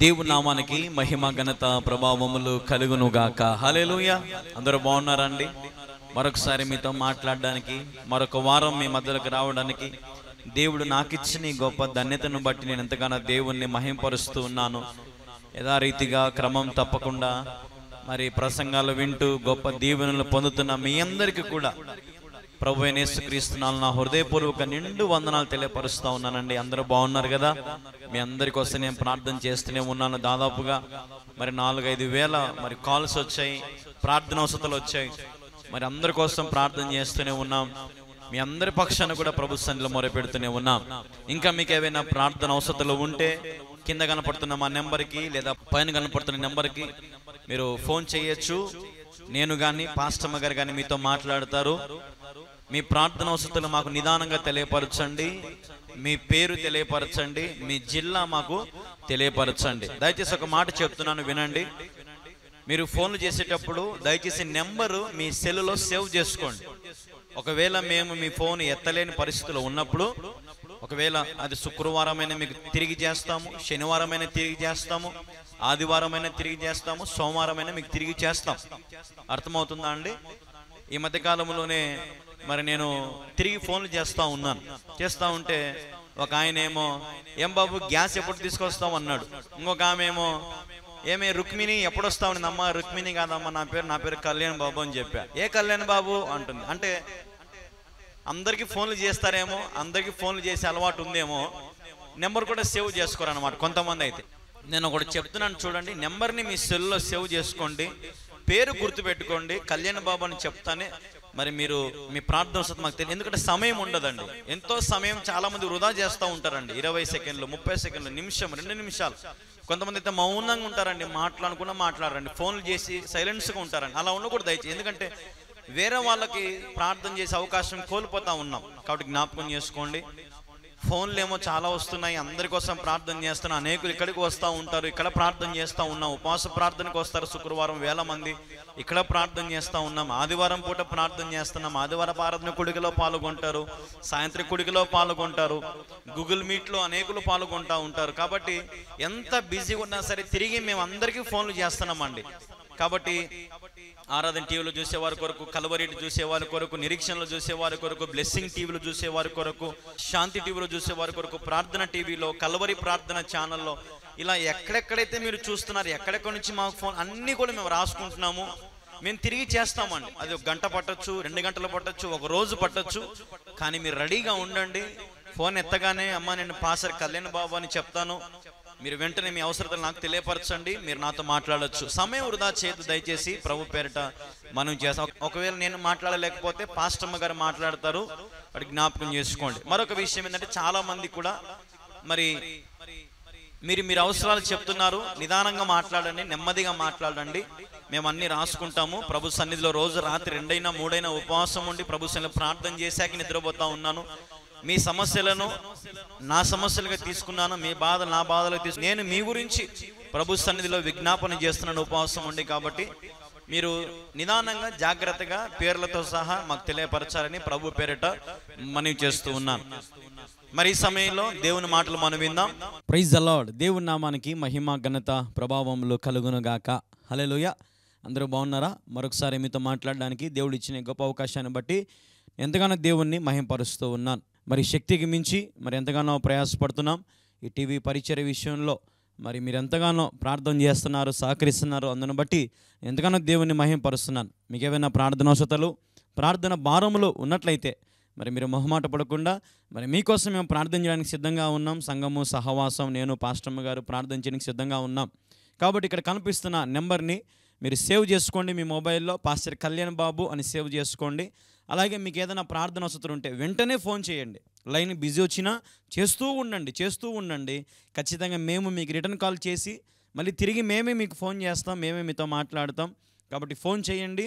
దేవుని నామానికి మహిమ ఘనత ప్రభావములు కలుగునుగాక. హల్లెలూయా. అందరూ బాగున్నారండి? మరొకసారి మీతో మాట్లాడడానికి, మరొక వారం మీ మధ్యలోకి రావడానికి దేవుడు నాకు ఇచ్చిన ఈ గొప్ప ధన్యతను బట్టి నేను ఎంతగానో దేవుణ్ణి మహింపరుస్తూ ఉన్నాను. యథారీతిగా క్రమం తప్పకుండా మరి ప్రసంగాలు వింటూ గొప్ప దీవెనలు పొందుతున్న మీ అందరికీ కూడా ప్రభు అయిన యేసుక్రీస్తు నామమున నా హృదయపూర్వక నిండు వందనాలు తెలియపరుస్తూ ఉన్నానండి. అందరూ బాగున్నారు కదా? మీ అందరి కోసం నేను ప్రార్థన చేస్తూనే ఉన్నాను. దాదాపుగా మరి 4-5 వేల మరి కాల్స్ వచ్చాయి, ప్రార్థన అవసరాలు వచ్చాయి. మరి అందరి కోసం ప్రార్థన చేస్తూనే ఉన్నాం. మీ అందరి పక్షాన్ని కూడా ప్రభు సన్నిధిలో మొరపెడుతూనే ఉన్నాం. ఇంకా మీకు ఏవైనా ప్రార్థన అవసరాలు ఉంటే కింద కనపడుతున్న మా నెంబర్కి లేదా పైన కనపడుతున్న నెంబర్కి మీరు ఫోన్ చేయొచ్చు. నేను కానీ పాస్టమ్మ గారు కానీ మీతో మాట్లాడతారు. మీ ప్రార్థన అవసరాలు మాకు నిదానంగా తెలియపరచండి, మీ పేరు తెలియపరచండి, మీ జిల్లా మాకు తెలియపరచండి. దయచేసి ఒక మాట చెప్తున్నాను, వినండి. మీరు ఫోన్లు చేసేటప్పుడు దయచేసి నెంబరు మీ సెల్లులో సేవ్ చేసుకోండి. ఒకవేళ మేము మీ ఫోన్ ఎత్తలేని పరిస్థితిలో ఉన్నప్పుడు, ఒకవేళ అది శుక్రవారమైనా మీకు తిరిగి చేస్తాము, శనివారమైనా తిరిగి చేస్తాము, ఆదివారమైనా తిరిగి చేస్తాము, సోమవారమైనా మీకు తిరిగి చేస్తాం. అర్థమవుతుందా అండి? ఈ మధ్యకాలంలోనే మరి నేను తిరిగి ఫోన్లు చేస్తూ ఉంటే ఒక ఆయన ఏమో, ఏం బాబు గ్యాస్ ఎప్పుడు తీసుకొస్తాం అన్నాడు. ఇంకొక ఆమె ఏమో, ఏమే రుక్మిణి ఎప్పుడు వస్తావు? అమ్మ రుక్మిణి కాదమ్మా, నా పేరు కళ్యాణ్ బాబు అని చెప్పా. ఏ కళ్యాణ్ బాబు అంటుంది. అంటే అందరికీ ఫోన్లు చేస్తారేమో, అందరికీ ఫోన్లు చేసే అలవాటు ఉందేమో, నెంబర్ కూడా సేవ్ చేసుకోరన్నమాట కొంతమంది. అయితే నేను ఒకటి చెప్తున్నాను చూడండి, నెంబర్ని మీ సెల్లో సేవ్ చేసుకోండి, పేరు గుర్తుపెట్టుకోండి. కళ్యాణ్ బాబు అని చెప్తానే మరి మీరు మీ ప్రార్థన వస్తుంది మాకు తెలియదు. ఎందుకంటే సమయం ఉండదండి. ఎంతో సమయం చాలా మంది వృధా చేస్తూ ఉంటారండి. 20 సెకండ్లు, 30 సెకండ్లు, నిమిషం, 2 నిమిషాలు. కొంతమంది అయితే మౌనంగా ఉంటారండి, మాట్లాడకుండా మాట్లాడరండి, ఫోన్లు చేసి సైలెన్స్గా ఉంటారండి. అలా ఉండకూడదు దయచేసి. ఎందుకంటే వేరే వాళ్ళకి ప్రార్థన చేసే అవకాశం కోల్పోతూ ఉన్నాం. కాబట్టి జ్ఞాపకం చేసుకోండి. ఫోన్లు ఏమో చాలా వస్తున్నాయి, అందరి కోసం ప్రార్థన చేస్తున్నాం. అనేకులు ఇక్కడికి వస్తూ ఉంటారు, ఇక్కడ ప్రార్థన చేస్తూ ఉన్నాం. ఉపవాస ప్రార్థనకు వస్తారు శుక్రవారం వేల మంది, ఇక్కడ ప్రార్థన చేస్తూ ఉన్నాం. ఆదివారం పూట ప్రార్థన చేస్తున్నాం. ఆదివారం ఆరాధన కుడికలో పాల్గొంటారు, సాయంత్రం కుడికలో పాల్గొంటారు, గూగుల్ మీట్లో అనేకులు పాల్గొంటూ ఉంటారు. కాబట్టి ఎంత బిజీగా ఉన్నా సరే తిరిగి మేము అందరికీ ఫోన్లు చేస్తున్నామండి. కాబట్టి ఆరాధన టీవీలో చూసేవారి కొరకు, కల్వరి చూసేవారి కొరకు, నిరీక్షణలు చూసేవారి కొరకు, బ్లెస్సింగ్ టీవీలో చూసేవారి కొరకు, శాంతి టీవీలో చూసేవారి కొరకు, ప్రార్థన టీవీలో, కల్వరి ప్రార్థన ఛానల్లో, ఇలా ఎక్కడెక్కడైతే మీరు చూస్తున్నారు, ఎక్కడెక్కడి నుంచి మాకు ఫోన్ అన్నీ కూడా మేము రాసుకుంటున్నాము. మేము తిరిగి చేస్తామండి. అది 1 గంట పట్టచ్చు, 2 గంటలు పట్టచ్చు, 1 రోజు పట్టచ్చు. కానీ మీరు రెడీగా ఉండండి. ఫోన్ ఎత్తగానే అమ్మ నేను పాస్టర్ కళ్యాణ్ బాబు అని చెప్తాను, మీరు వెంటనే మీ అవసరతలు నాకు తెలియపరచండి, మీరు నాతో మాట్లాడచ్చు. సమయం వృధా చేయదు దయచేసి. ప్రభు పేరిట మనం చేస్తాం. ఒకవేళ నేను మాట్లాడలేకపోతే పాస్టమ్మ గారు మాట్లాడతారు, వాటి జ్ఞాపకం చేసుకోండి. మరొక విషయం ఏంటంటే చాలా మంది కూడా మరి మీరు అవసరాలు చెప్తున్నారు, నిదానంగా మాట్లాడండి, నెమ్మదిగా మాట్లాడండి, మేము అన్ని రాసుకుంటాము. ప్రభు సన్నిధిలో రోజు రాత్రి 2 అయినా 3 అయినా ఉపవాసం ఉండి ప్రభు సన్నిధిలో ప్రార్థన చేశాక నిద్రపోతా ఉన్నాను. మీ సమస్యలను నా సమస్యలుగా తీసుకున్నాను, మీ బాధలు నా బాధలుగా తీసుకు నేను మీ గురించి ప్రభు సన్నిధిలో విజ్ఞాపన చేస్తున్నాను ఉపవాసం ఉండి. కాబట్టి మీరు నిదానంగా జాగ్రత్తగా పేర్లతో సహా మాకు తెలియపరచాలని ప్రభు పేరిట మనవి చేస్తూ ఉన్నాను. మరి ఈ సమయంలో దేవుని మాటలు మనం విందాం. Praise the Lord. దేవుని నామానికి మహిమ ఘనత ప్రభావములు కలుగునుగాక. హల్లెలూయా. అందరూ బాగున్నారా? మరొకసారి మీతో మాట్లాడడానికి దేవుడు ఇచ్చిన గొప్ప అవకాశాన్ని బట్టి ఎంతగానో దేవుణ్ణి మహింపరుస్తూ ఉన్నాను. మరి శక్తికి మించి మరి ఎంతగానో ప్రయాసపడుతున్నాం ఈ టీవీ పరిచర్య విషయంలో. మరి మీరు ఎంతగానో ప్రార్థన చేస్తున్నారు, సహకరిస్తున్నారు. అందును బట్టి ఎంతగానో దేవుణ్ణి మహింపరుస్తున్నాను. మీకు ఏమైనా ప్రార్థన అవసరాలు, ప్రార్థన భారములు ఉన్నట్లయితే మరి మీరు మొహమాట పడకుండా మరి మీకోసం మేము ప్రార్థన చేయడానికి సిద్ధంగా ఉన్నాం. సంఘము, సహవాసం, నేను, పాస్టమ్మ గారు ప్రార్థన చేయడానికి సిద్ధంగా ఉన్నాం. కాబట్టి ఇక్కడ కనిపిస్తున్న నెంబర్ని మీరు సేవ్ చేసుకోండి. మీ మొబైల్లో పాస్టర్ కళ్యాణ్ బాబు అని సేవ్ చేసుకోండి. అలాగే మీకు ఏదైనా ప్రార్థన అవసరం ఉంటే వెంటనే ఫోన్ చేయండి. లైన్ బిజీ వచ్చినా చేస్తూ ఉండండి. ఖచ్చితంగా మేము మీకు రిటర్న్ కాల్ చేసి మళ్ళీ తిరిగి మేమే మీకు ఫోన్ చేస్తాం, మేమే మీతో మాట్లాడతాం. కాబట్టి ఫోన్ చేయండి.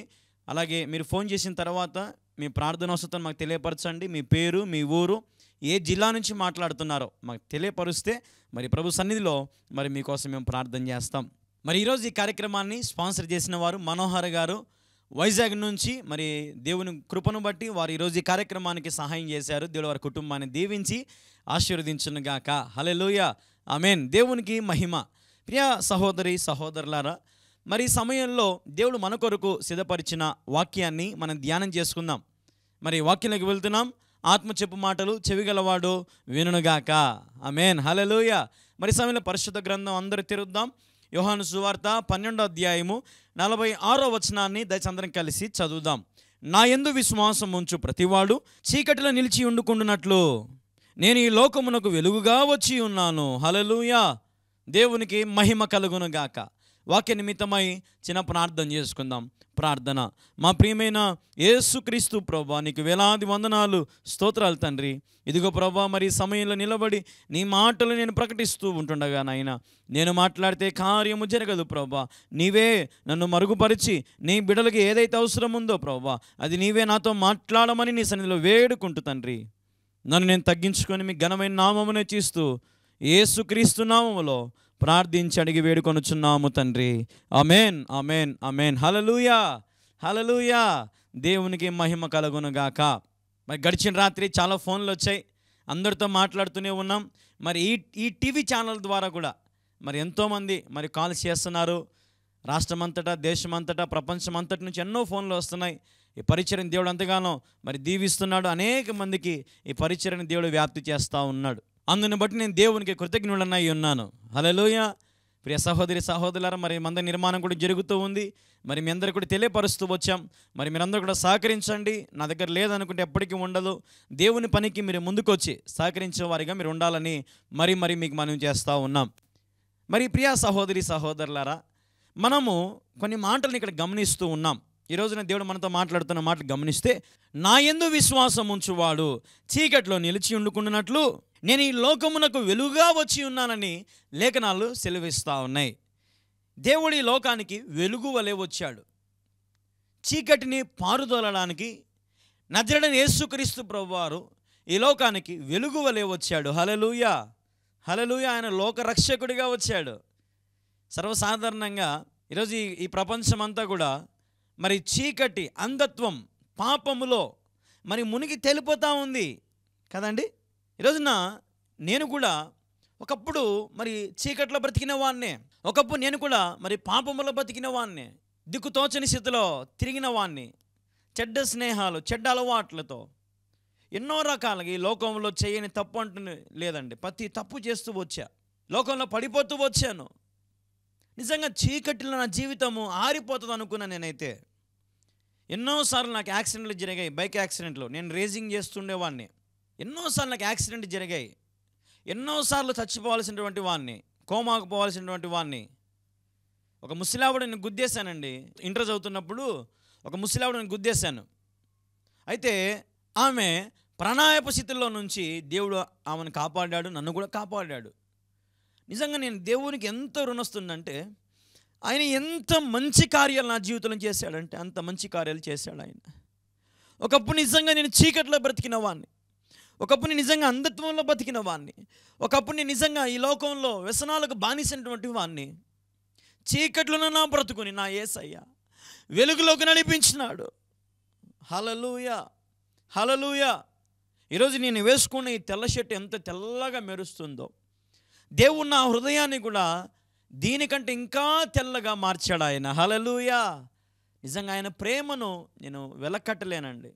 అలాగే మీరు ఫోన్ చేసిన తర్వాత మీ ప్రార్థన అవసరం మాకు తెలియపరచండి. మీ పేరు, మీ ఊరు, ఏ జిల్లా నుంచి మాట్లాడుతున్నారో మాకు తెలియపరిస్తే మరి ప్రభు సన్నిధిలో మరి మీకోసం మేము ప్రార్థన చేస్తాం. మరి ఈరోజు ఈ కార్యక్రమాన్ని స్పాన్సర్ చేసిన వారు మనోహర్ గారు, వైజాగ్ నుంచి. మరి దేవుని కృపను బట్టి వారు ఈరోజు ఈ కార్యక్రమానికి సహాయం చేశారు. దేవుడు వారి కుటుంబాన్ని దీవించి ఆశీర్వదించునుగాక. హల్లెలూయా, ఆమేన్. దేవునికి మహిమ. ప్రియ సహోదరి సహోదరులారా, మరి ఈ సమయంలో దేవుడు మన కొరకు సిద్ధపరిచిన వాక్యాన్ని మనం ధ్యానం చేసుకుందాం. మరి వాక్యంలోకి వెళ్తున్నాం. ఆత్మ చెప్పు మాటలు చెవిగలవాడు వినుగాక. ఆమేన్, హల్లెలూయా. మరి సమయంలో పరిశుద్ధ గ్రంథం అందరూ తిరుగుద్దాం. యోహాను సువార్త 12వ అధ్యాయము 46వ వచనాన్ని దయచేసి అందరం కలిసి చదువుదాం. నా యందు విశ్వాసం ఉంచు ప్రతివాడు చీకటిలో నిలిచి ఉండుకుంటున్నట్లు నేను ఈ లోకమునకు వెలుగుగా వచ్చి ఉన్నాను. హల్లెలూయా. దేవునికి మహిమ కలుగును గాక. వాక్య నిమిత్తమై చిన్న ప్రార్థన చేసుకుందాం. ప్రార్థన. మా ప్రియమైన యేసుక్రీస్తు ప్రభువా, నీకు వేలాది వందనాలు, స్తోత్రాలు తండ్రి. ఇదిగో ప్రభువా, మరి సమయంలో నిలబడి నీ మాటలు నేను ప్రకటిస్తూ ఉంటుండగా నాయన, నేను మాట్లాడితే కార్యము జరగదు ప్రభువా. నీవే నన్ను మరుగుపరిచి నీ బిడ్డలకి ఏదైతే అవసరం ఉందో ప్రభువా, అది నీవే నాతో మాట్లాడమని నీ సన్నిధిలో వేడుకుంటూ తండ్రి, నన్ను నేను తగ్గించుకొని మీ ఘనమైన నామమునే చేస్తూ యేసుక్రీస్తు నామములో ప్రార్థించి అడిగి వేడుకొనుచున్నాము తండ్రి. ఆమేన్, ఆమేన్, ఆమేన్. హల్లెలూయా, హల్లెలూయా. దేవునికి మహిమ కలుగును గాక. మరి గడిచిన రాత్రి చాలా ఫోన్లు వచ్చాయి, అందరితో మాట్లాడుతూనే ఉన్నాం. మరి ఈ టీవీ ఛానల్ ద్వారా కూడా మరి ఎంతోమంది మరి కాల్స్ చేస్తున్నారు. రాష్ట్రమంతటా, దేశమంతటా, ప్రపంచమంతటి నుంచి ఎన్నో ఫోన్లు వస్తున్నాయి. ఈ పరిచర్యను దేవుడు ఎంతగానో మరి దీవిస్తున్నాడు. అనేక మందికి ఈ పరిచర్యను దేవుడు వ్యాప్తి చేస్తూ ఉన్నాడు. అందుని బట్టి నేను దేవునికి కృతజ్ఞుడనై ఉన్నాను. హల్లెలూయా. ప్రియ సహోదరి సహోదరులారా, మరి మందిర నిర్మాణం కూడా జరుగుతూ ఉంది. మరి మీ అందరూ కూడా తెలియపరుస్తూ వచ్చాం. మరి మీరందరూ కూడా సహకరించండి. నా దగ్గర లేదనుకుంటే ఎప్పటికీ ఉండదు. దేవుని పనికి మీరు ముందుకొచ్చి సహకరించే వారిగా మీరు ఉండాలని మరి మీకు మనం చేస్తూ ఉన్నాం. మరి ప్రియ సహోదరి సహోదరులారా, మనము కొన్ని మాటలను ఇక్కడ గమనిస్తూ ఉన్నాం. ఈ రోజున దేవుడు మనతో మాట్లాడుతున్న మాటలు గమనిస్తే, నా యందు విశ్వాసం ఉంచువాడు చీకట్లో నిలిచి ఉండుకున్నట్లు నేను ఈ లోకమునకు వెలుగుగా వచ్చి ఉన్నానని లేఖనాలు సెలవిస్తూ ఉన్నాయి. దేవుడు ఈ లోకానికి వెలుగు వలె వచ్చాడు. చీకటిని పారుదోలడానికి నజరేయుడైన యేసుక్రీస్తు ప్రభువారు ఈ లోకానికి వెలుగు వలె వచ్చాడు. హల్లెలూయా, హల్లెలూయా. ఆయన లోకరక్షకుడిగా వచ్చాడు. సర్వసాధారణంగా ఈరోజు ఈ ప్రపంచమంతా కూడా మరి చీకటి, అంధత్వం, పాపములో మరి మునిగి తేలిపోతూ ఉంది కదండి. ఈరోజున నేను కూడా ఒకప్పుడు మరి చీకట్లో బ్రతికిన వాడినే, ఒకప్పుడు నేను కూడా మరి పాపములో బ్రతికిన వాడిని, దిక్కుతోచని స్థితిలో తిరిగిన వాడిని, చెడ్డ స్నేహాలు, చెడ్డ అలవాట్లతో ఎన్నో రకాలుగా ఈ లోకంలో చేయని తప్పు అంటూ లేదండి, ప్రతి తప్పు చేస్తూ వచ్చా, లోకంలో పడిపోతూ వచ్చాను. నిజంగా చీకటిలో నా జీవితము ఆరిపోతుంది అనుకున్నాను. నేనైతే ఎన్నోసార్లు నాకు యాక్సిడెంట్లు జరిగాయి. బైక్ యాక్సిడెంట్లు, నేను రేసింగ్ చేస్తుండేవాడిని. ఎన్నోసార్లు నాకు యాక్సిడెంట్ జరిగాయి. ఎన్నోసార్లు చచ్చిపోవాల్సినటువంటి వాడిని, కోమాకు పోవాల్సినటువంటి వాడిని. ఒక ముసలావిడని గుద్దేశానండి. ఇంటర్ చదువుతున్నప్పుడు ఒక ముసలావిడని గుద్దేశాను. అయితే ఆమె ప్రాణాయాప స్థితిలో నుంచి దేవుడు ఆమెను కాపాడాడు, నన్ను కూడా కాపాడాడు. నిజంగా నేను దేవునికి ఎంత రుణస్తుందంటే, ఆయన ఎంత మంచి కార్యాలు నా జీవితంలో చేశాడంటే అంత మంచి కార్యాలు చేశాడు ఆయన. ఒకప్పుడు నిజంగా నేను చీకట్లో బ్రతికిన వాడిని, ఒకప్పుడు నేను నిజంగా అంధత్వంలో బతికిన వాడిని, ఒకప్పుడు నేను నిజంగా ఈ లోకంలో వ్యసనాలకు బానిసినటువంటి వాడిని. చీకట్లోనే నా బ్రతుకుని నా యేసయ్య వెలుగులోకి నడిపించినాడు. హల్లెలూయా, హల్లెలూయా. ఈరోజు నేను వేసుకున్న ఈ తెల్ల షర్ట్ ఎంత తెల్లగా మెరుస్తుందో, దేవుడు నా హృదయాన్ని కూడా దీనికంటే ఇంకా తెల్లగా మార్చాడు ఆయన. హల్లెలూయా. నిజంగా ఆయన ప్రేమను నేను వెలకట్టలేనండి.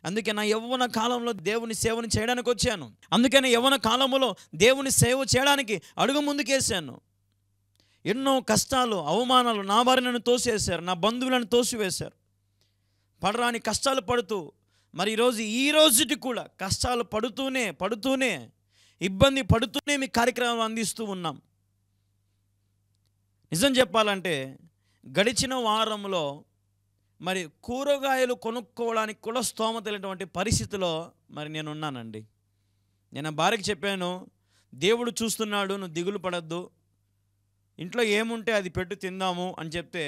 అందుకే నా యవ్వన కాలంలో దేవుని సేవను చేయడానికి వచ్చాను. అందుకని యవ్వన కాలంలో దేవుని సేవ చేయడానికి అడుగు ముందుకేసాను. ఎన్నో కష్టాలు, అవమానాలు నా వారిని తోసివేశారు, నా బంధువులను తోసివేశారు. పడరాని కష్టాలు పడుతూ మరి ఈ రోజుకి కూడా కష్టాలు పడుతూనే ఇబ్బంది పడుతూనే మీ కార్యక్రమం అందిస్తూ ఉన్నాం. నిజం చెప్పాలంటే గడిచిన వారంలో మరి కూరగాయలు కొనుక్కోవడానికి కూడా స్తోమత లేనటువంటి పరిస్థితిలో మరి నేను ఉన్నానండి. నేను భార్యకి చెప్పాను, దేవుడు చూస్తున్నాడు, నువ్వు దిగులు పడద్దు, ఇంట్లో ఏముంటే అది పెట్టు తిందాము అని చెప్తే,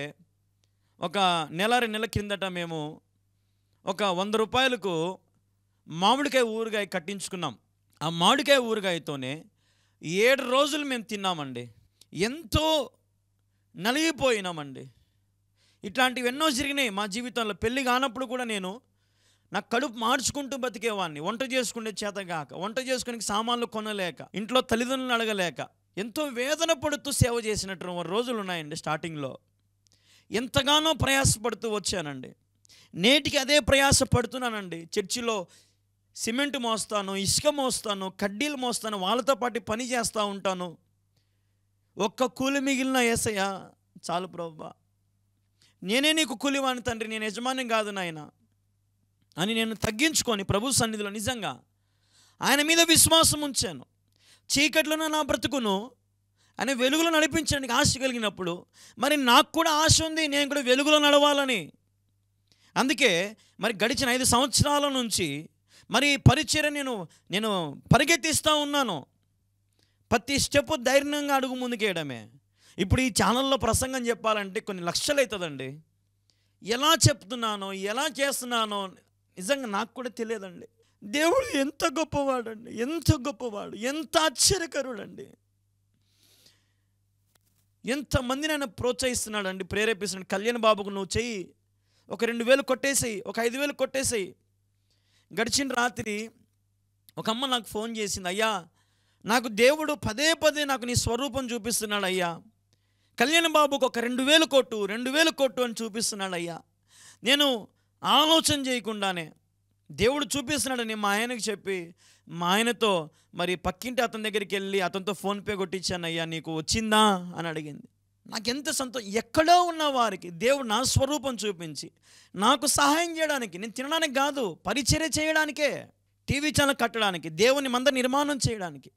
ఒక నెల 2 నెలల కిందట మేము ఒక 100 రూపాయలకు మామిడికాయ ఊరగాయ కట్టించుకున్నాం. ఆ మామిడికాయ ఊరగాయతోనే 7 రోజులు మేము తిన్నామండి. ఎంతో నలిగిపోయినామండి. ఇట్లాంటివి ఎన్నో జరిగినాయి మా జీవితంలో. పెళ్ళి కానప్పుడు కూడా నేను నా కడుపు మార్చుకుంటూ బతికేవాడిని. వంట చేసుకునే చేతగాక, వంట చేసుకునే సామాన్లు కొనలేక, ఇంట్లో తల్లిదండ్రులను అడగలేక, ఎంతో వేదన పడుతూ సేవ చేసినట్టు రోజులు ఉన్నాయండి. స్టార్టింగ్లో ఎంతగానో ప్రయాసపడుతూ వచ్చానండి. నేటికి అదే ప్రయాస పడుతున్నానండి. చర్చిలో సిమెంట్ మోస్తాను, ఇసుక మోస్తాను, కడ్డీలు మోస్తాను, వాళ్ళతో పాటు పని చేస్తూ ఉంటాను. ఒక్క కూలి మిగిలిన యేసయ్య చాలు ప్రభువా, నేనే నీకు కూలివాణి తండ్రి, నేను యజమాని కాదు నాయన అని నేను తగ్గించుకొని ప్రభు సన్నిధిలో నిజంగా ఆయన మీద విశ్వాసం ఉంచాను. చీకట్లోనే నా బ్రతుకును ఆయన వెలుగులో నడిపించడానికి ఆశ కలిగినప్పుడు మరి నాకు కూడా ఆశ ఉంది, నేను కూడా వెలుగులో నడవాలని. అందుకే మరి గడిచిన 5 సంవత్సరాల నుంచి మరి పరిచర్య నేను పరిగెత్తిస్తూ ఉన్నాను. ప్రతి స్టెప్ ధైర్యంగా అడుగు ముందుకేయడమే. ఇప్పుడు ఈ ఛానల్లో ప్రసంగం చెప్పాలంటే కొన్ని లక్షలు అవుతుందండి. ఎలా చెప్తున్నానో ఎలా చేస్తున్నానో నిజంగా నాకు కూడా తెలియదండి. దేవుడు ఎంత గొప్పవాడండి, ఎంత గొప్పవాడు, ఎంత ఆశ్చర్యకరుడండి. ఎంతమందిని ఆయన ప్రోత్సహిస్తున్నాడండి, ప్రేరేపిస్తున్నాడు. కళ్యాణ్ బాబుకు నువ్వు చెయ్యి, ఒక 2,000 కొట్టేసేయి, ఒక 5,000 కొట్టేసేయి. గడిచిన రాత్రి ఒక అమ్మ నాకు ఫోన్ చేసింది, అయ్యా నాకు దేవుడు పదే పదే నాకు నీ స్వరూపం చూపిస్తున్నాడు అయ్యా, కళ్యాణ్ బాబుకు ఒక 2,000 కొట్టు, 2,000 కొట్టు అని చూపిస్తున్నాడు అయ్యా. నేను ఆలోచన చేయకుండానే దేవుడు చూపిస్తున్నాడని మా ఆయనకి చెప్పి మా ఆయనతో మరి పక్కింటి అతని దగ్గరికి వెళ్ళి అతనితో ఫోన్పే కొట్టించాను. అయ్యా నీకు వచ్చిందా అని అడిగింది. నాకెంత ఎక్కడో ఉన్న వారికి దేవుడు నా స్వరూపం చూపించి నాకు సహాయం చేయడానికి, నేను తినడానికి కాదు, పరిచర్య చేయడానికే, టీవీ ఛానల్ కట్టడానికి, దేవుని మందిర నిర్మాణం చేయడానికి.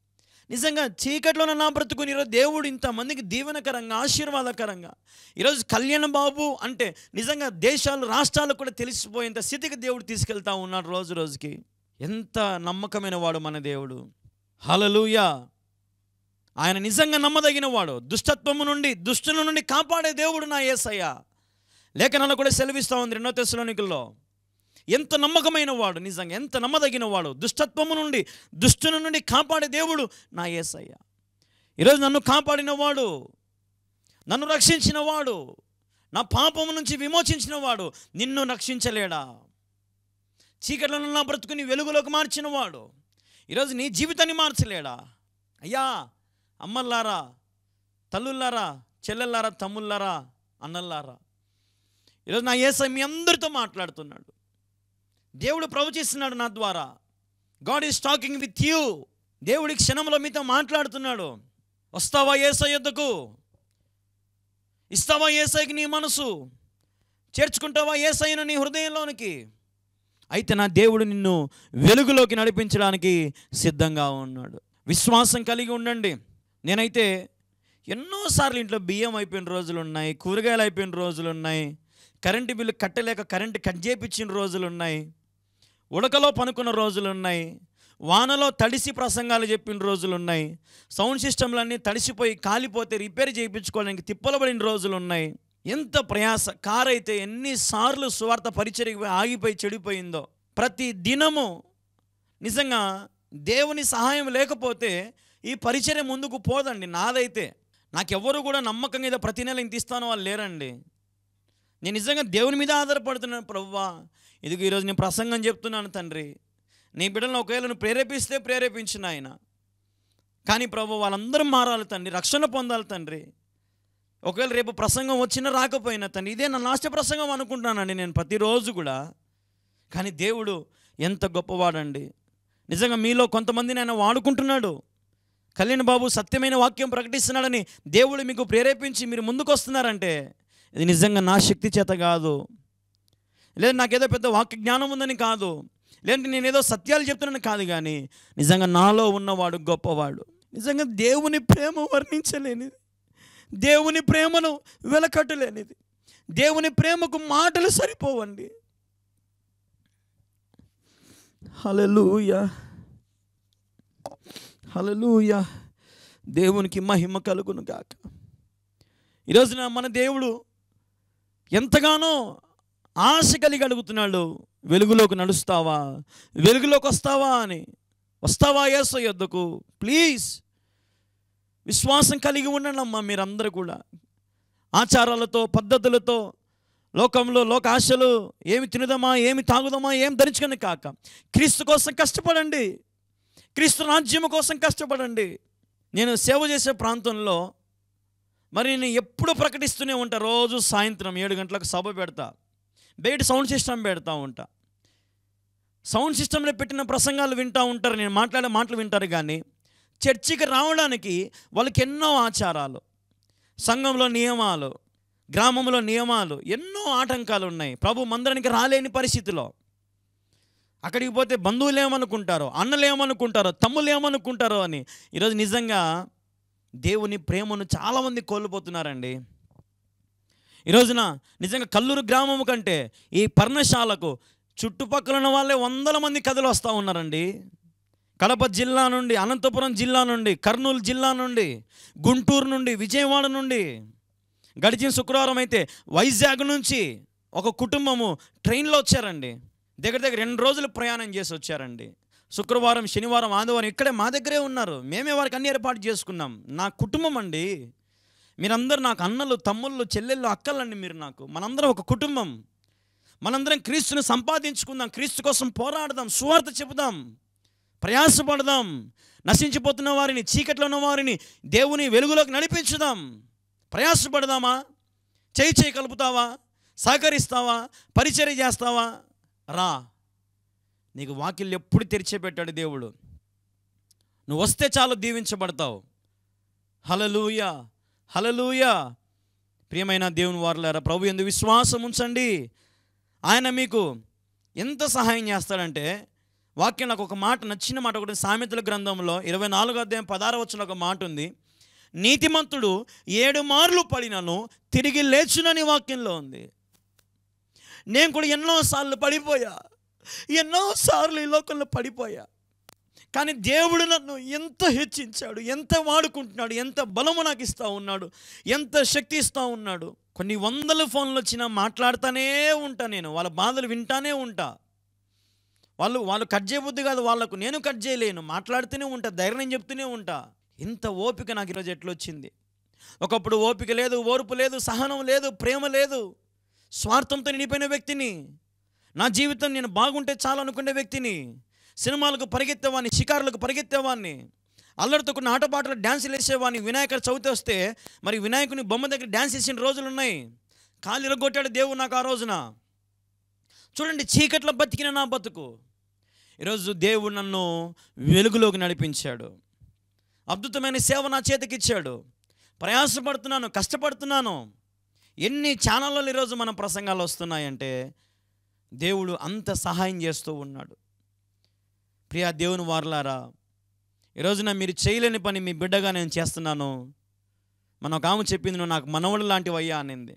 నిజంగా చీకట్లోనే నా బ్రతుకుని ఈరోజు దేవుడు ఇంతమందికి దీవెనకరంగా ఆశీర్వాదకరంగా ఈరోజు కళ్యాణ్ బాబు అంటే నిజంగా దేశాలు రాష్ట్రాలకు కూడా తెలిసిపోయేంత స్థితికి దేవుడు తీసుకెళ్తా ఉన్నాడు రోజు రోజుకి. ఎంత నమ్మకమైన వాడు మన దేవుడు. హల్లెలూయా. ఆయన నిజంగా నమ్మదగిన వాడు. దుష్టత్వము నుండి దుష్టుల నుండి కాపాడే దేవుడు నా యేసయ్య. లేఖనాలు కూడా సెలవిస్తూ ఉంది 2 తెస్సలోనికల్లో. ఎంత నమ్మకమైన వాడు, నిజంగా ఎంత నమ్మదగిన వాడు. దుష్టత్వము నుండి దుష్టుల నుండి కాపాడే దేవుడు నా యేసయ్య. ఈరోజు నన్ను కాపాడిన వాడు, నన్ను రక్షించిన వాడు, నా పాపము నుంచి విమోచించిన వాడు నిన్ను రక్షించలేడా? చీకట్లో నా బ్రతుకుని వెలుగులోకి మార్చిన వాడు ఈరోజు నీ జీవితాన్ని మార్చలేడా? అయ్యా అమ్మల్లారా, తల్లుల్లారా, చెల్లెల్లారా, తమ్ముళ్ళారా, అన్నల్లారా, ఈరోజు నా యేసయ్య మీ అందరితో మాట్లాడుతున్నాడు. దేవుడు ప్రవచిస్తున్నాడు నా ద్వారా. God is talking with you. దేవుడి క్షణంలో మీతో మాట్లాడుతున్నాడు. వస్తావా యేసయ్య యొద్దకు? ఇస్తావా యేసయ్యకి నీ మనసు? చేర్చుకుంటావా యేసయ్యను నీ హృదయంలోనికి? అయితే నా దేవుడు నిన్ను వెలుగులోకి నడిపించడానికి సిద్ధంగా ఉన్నాడు. విశ్వాసం కలిగి ఉండండి. నేనైతే ఎన్నోసార్లు ఇంట్లో బియ్యం అయిపోయిన రోజులు ఉన్నాయి, కూరగాయలు అయిపోయిన రోజులు ఉన్నాయి, కరెంటు బిల్లు కట్టలేక కరెంటు కట్ చేయించిన రోజులు ఉన్నాయి, ఉడకలో పనుకున్న రోజులు ఉన్నాయి, వానలో తడిసి ప్రసంగాలు చెప్పిన రోజులు ఉన్నాయి, సౌండ్ సిస్టమ్లన్నీ తడిసిపోయి కాలిపోతే రిపేర్ చేయించుకోవడానికి తిప్పలబడిన రోజులు ఉన్నాయి. ఎంత ప్రయాస. కారు అయితే ఎన్నిసార్లు సువార్త పరిచర్యకి ఆగిపోయి చెడిపోయిందో. ప్రతి దినము నిజంగా దేవుని సహాయం లేకపోతే ఈ పరిచర్య ముందుకు పోదండి. నాదైతే నాకెవ్వరు కూడా నమ్మకంగా ఏదో ప్రతి నెల ఇంత ఇస్తానో వాళ్ళు లేరండి. నేను నిజంగా దేవుని మీద ఆధారపడుతున్నాను. ప్రభువా ఇదిగో ఈరోజు నేను ప్రసంగం చెప్తున్నాను తండ్రి, నీ బిడ్డలను ఒకవేళ నువ్వు ప్రేరేపిస్తే ప్రేరేపించిన ఆయన, కానీ ప్రభు వాళ్ళందరూ మారాలి తండ్రి, రక్షణ పొందాలి తండ్రి. ఒకవేళ రేపు ప్రసంగం వచ్చినా రాకపోయినా తండ్రి, ఇదే నా లాస్ట్ ప్రసంగం అనుకుంటున్నానండి నేను ప్రతిరోజు కూడా. కానీ దేవుడు ఎంత గొప్పవాడండి. నిజంగా మీలో కొంతమందిని ఆయన వాడుకుంటున్నాడు. కళ్యాణ్ బాబు సత్యమైన వాక్యం ప్రకటిస్తున్నాడని దేవుడు మీకు ప్రేరేపించి మీరు ముందుకు వస్తున్నారంటే ఇది నిజంగా నా శక్తి చేత కాదు, లేదా నాకేదో పెద్ద వాక్య జ్ఞానం ఉందని కాదు, లేదంటే నేనేదో సత్యాలు చెప్తున్నాను కాదు, కానీ నిజంగా నాలో ఉన్నవాడు గొప్పవాడు. నిజంగా దేవుని ప్రేమ వర్ణించలేనిది, దేవుని ప్రేమను వెలకట్టలేనిది, దేవుని ప్రేమకు మాటలు సరిపోవండి. హల్లెలూయా, హల్లెలూయా. దేవునికి మహిమ కలుగును గాక. ఈరోజున మన దేవుడు ఎంతగానో ఆశ కలిగి అడుగుతున్నాడు, వెలుగులోకి నడుస్తావా, వెలుగులోకి వస్తావా అని. వస్తావా యేసయ్య యొద్దకు? ప్లీజ్ విశ్వాసం కలిగి ఉండండి అమ్మా. మీరందరూ కూడా ఆచారాలతో పద్ధతులతో లోకంలో లోక ఆశలు, ఏమి తినదమా, ఏమి తాగుదామా, ఏం ధరించుకొని కాక క్రీస్తు కోసం కష్టపడండి, క్రీస్తు రాజ్యం కోసం కష్టపడండి. నేను సేవ చేసే ప్రాంతంలో మరి నేను ఎప్పుడు ప్రకటిస్తూనే ఉంటా. రోజు సాయంత్రం 7 గంటలకు సభ పెడతా, బయట సౌండ్ సిస్టమ్ పెడతా ఉంటా. సౌండ్ సిస్టంలో పెట్టిన ప్రసంగాలు వింటూ ఉంటారు, నేను మాట్లాడే మాటలు వింటారు. కానీ చర్చికి రావడానికి వాళ్ళకి ఎన్నో ఆచారాలు, సంఘంలో నియమాలు, గ్రామంలో నియమాలు, ఎన్నో ఆటంకాలు ఉన్నాయి. ప్రభు మందిరానికి రాలేని పరిస్థితిలో అక్కడికి పోతే బంధువులు ఏమనుకుంటారో, అన్నలు ఏమనుకుంటారో, తమ్ముళ్ళు ఏమనుకుంటారో అని ఈరోజు నిజంగా దేవుని ప్రేమను చాలామంది కోల్పోతున్నారండి. ఈరోజున నిజంగా కల్లూరు గ్రామం కంటే ఈ పర్ణశాలకు చుట్టుపక్కల ఉన్న వాళ్ళే 100 మంది కథలు వస్తూ ఉన్నారండి. కడప జిల్లా నుండి, అనంతపురం జిల్లా నుండి, కర్నూలు జిల్లా నుండి, గుంటూరు నుండి, విజయవాడ నుండి. గడిచిన శుక్రవారం అయితే వైజాగ్ నుంచి ఒక కుటుంబము ట్రైన్లో వచ్చారండి. దగ్గర 2 రోజులు ప్రయాణం చేసి వచ్చారండి. శుక్రవారం, శనివారం, ఆదివారం ఇక్కడే మా దగ్గరే ఉన్నారు. మేమే వారికి అన్ని ఏర్పాటు చేసుకున్నాం. నా కుటుంబం అండి, మీరందరూ నాకు అన్నలు, తమ్ముళ్ళు, చెల్లెళ్ళు, అక్కలండి. మీరు నాకు, మనందరం ఒక కుటుంబం. మనందరం క్రీస్తుని సంపాదించుకుందాం, క్రీస్తు కోసం పోరాడదాం, సువార్త చెబుదాం, ప్రయాసపడదాం. నశించిపోతున్న వారిని, చీకట్లో ఉన్న వారిని దేవుని వెలుగులోకి నడిపించుదాం. ప్రయాసపడదామా? చేయి కలుపుతావా? సహకరిస్తావా? పరిచర్య చేస్తావా? రా, నీకు వాకిళ్ళు ఎప్పుడు తెరిచిపెట్టాడు దేవుడు. నువ్వు వస్తే చాలు, దీవించబడతావు. హల్లెలూయా, హల్లెలూయా. ప్రియమైన దేవుని వారలారా, ప్రభు యందు విశ్వాసం ఉంచండి. ఆయన మీకు ఎంత సహాయం చేస్తాడంటే, వాక్యం నాకు ఒక మాట, నచ్చిన మాట ఒకటి, సామెతల గ్రంథంలో 24వ అధ్యాయం 16వ వచనంలో ఒక మాట ఉంది. నీతిమంతుడు 7 మార్లు పడినను తిరిగి లేచునని వాక్యంలో ఉంది. నేను కూడా ఎన్నోసార్లు పడిపోయా, ఎన్నోసార్లు ఈ లోకంలో పడిపోయా. కానీ దేవుడు నన్ను ఎంత హెచ్చించాడు, ఎంత వాడుకుంటున్నాడు, ఎంత బలము నాకు ఇస్తూ ఉన్నాడు, ఎంత శక్తి ఇస్తూ ఉన్నాడు. కొన్ని 100 ఫోన్లు వచ్చినా మాట్లాడుతూనే ఉంటా. నేను వాళ్ళ బాధలు వింటానే ఉంటా. వాళ్ళు కట్ చేయబుద్ది కాదు వాళ్ళకు, నేను కట్ చేయలేను, మాట్లాడుతూనే ఉంటా, ధైర్యం చెప్తూనే ఉంటా. ఇంత ఓపిక నాకు ఈరోజు ఎట్లొచ్చింది? ఒకప్పుడు ఓపిక లేదు, ఓర్పు లేదు, సహనం లేదు, ప్రేమ లేదు, స్వార్థంతో నిండిపోయిన వ్యక్తిని. నా జీవితం నేను బాగుంటే చాలు అనుకునే వ్యక్తిని. సినిమాలకు పరిగెత్తేవాడిని, షికారులకు పరిగెత్తేవాడిని, అల్లరితో కొన్ని ఆటపాటలు డ్యాన్సులు వేసేవాడిని. వినాయక చవితి వస్తే మరి వినాయకుని బొమ్మ దగ్గర డ్యాన్స్ వేసిన రోజులు ఉన్నాయి. కాలు ఇరగొట్టాడు దేవుడు నాకు ఆ రోజున. చూడండి, చీకట్లో బతికిన నా బతుకు ఈరోజు దేవుడు నన్ను వెలుగులోకి నడిపించాడు. అద్భుతమైన సేవ నా చేతికి ఇచ్చాడు. ప్రయాసపడుతున్నాను, కష్టపడుతున్నాను. ఎన్ని ఛానళ్ళలో ఈరోజు మన ప్రసంగాలు వస్తున్నాయంటే దేవుడు అంత సహాయం చేస్తూ ఉన్నాడు. ప్రియా దేవుని వారలారా, ఈరోజున మీరు చేయలేని పని మీ బిడ్డగా నేను చేస్తున్నాను. మన ఒక ఆమె చెప్పింది, నువ్వు నాకు మనవడు లాంటివి అయ్యా అనింది.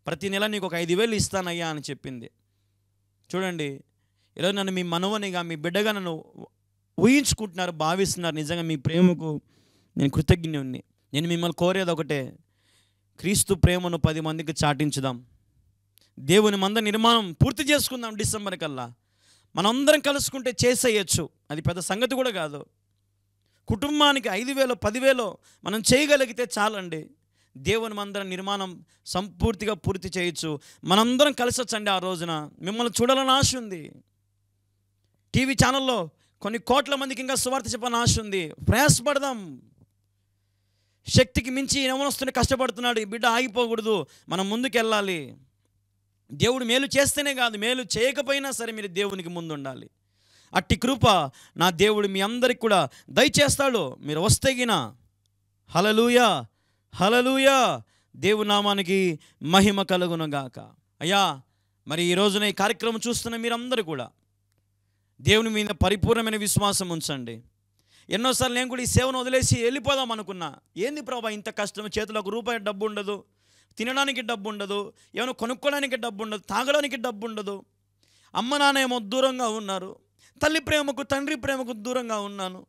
ప్రతి నెల నీకు ఒక 5,000 ఇస్తానయ్యా అని చెప్పింది. చూడండి, ఈరోజు నన్ను మీ మనవనిగా, మీ బిడ్డగా నన్ను ఊహించుకుంటున్నారు, భావిస్తున్నారు. నిజంగా మీ ప్రేమకు నేను కృతజ్ఞుణ్ణి. నేను మిమ్మల్ని కోరేది ఒకటే, క్రీస్తు ప్రేమను 10 మందికి చాటించుదాం. దేవుని మంద నిర్మాణం పూర్తి చేసుకుందాం. డిసెంబర్ కల్లా మనందరం కలుసుకుంటే చేసేయచ్చు, అది పెద్ద సంగతి కూడా కాదు. కుటుంబానికి 5,000, 10,000 మనం చేయగలిగితే చాలండి. దేవుని మందిర నిర్మాణం సంపూర్తిగా పూర్తి చేయొచ్చు. మనందరం కలిసొచ్చండి. ఆ రోజున మిమ్మల్ని చూడాలని ఆశ ఉంది. టీవీ ఛానల్లో కొన్ని కోట్ల మందికి ఇంకా సువార్త చెప్పాలని ఆశ ఉంది. ప్రయాసపడదాం. శక్తికి మించి యవనస్తుని కష్టపడుతున్నాడు, ఈ బిడ్డ ఆగిపోకూడదు, మనం ముందుకు వెళ్ళాలి. దేవుడు మేలు చేస్తేనే కాదు, మేలు చేయకపోయినా సరే మీరు దేవునికి ముందు ఉండాలి. అట్టి కృప నా దేవుడు మీ అందరికి కూడా దయచేస్తాడు. మీరు వస్తే గిన. హల్లెలూయా, హల్లెలూయా. దేవుని నామానికి మహిమ కలుగునుగాక. అయ్యా, మరి ఈ రోజున ఈ కార్యక్రమం చూస్తున్న మీరందరూ కూడా దేవుని మీద పరిపూర్ణమైన విశ్వాసం ఉంచండి. ఎన్నోసార్లు నేను కూడా ఈ సేవను వదిలేసి వెళ్ళిపోదాం అనుకున్నా. ఏంది ప్రభా ఇంత కష్టం, చేతిలో ₹1 డబ్బు ఉండదు, తినడానికి డబ్బు ఉండదు, ఏమైనా కొనుక్కోవడానికి డబ్బు ఉండదు, తాగడానికి డబ్బు ఉండదు, అమ్మ నాన్న ఏమో దూరంగా ఉన్నారు, తల్లి ప్రేమకు తండ్రి ప్రేమకు దూరంగా ఉన్నాను.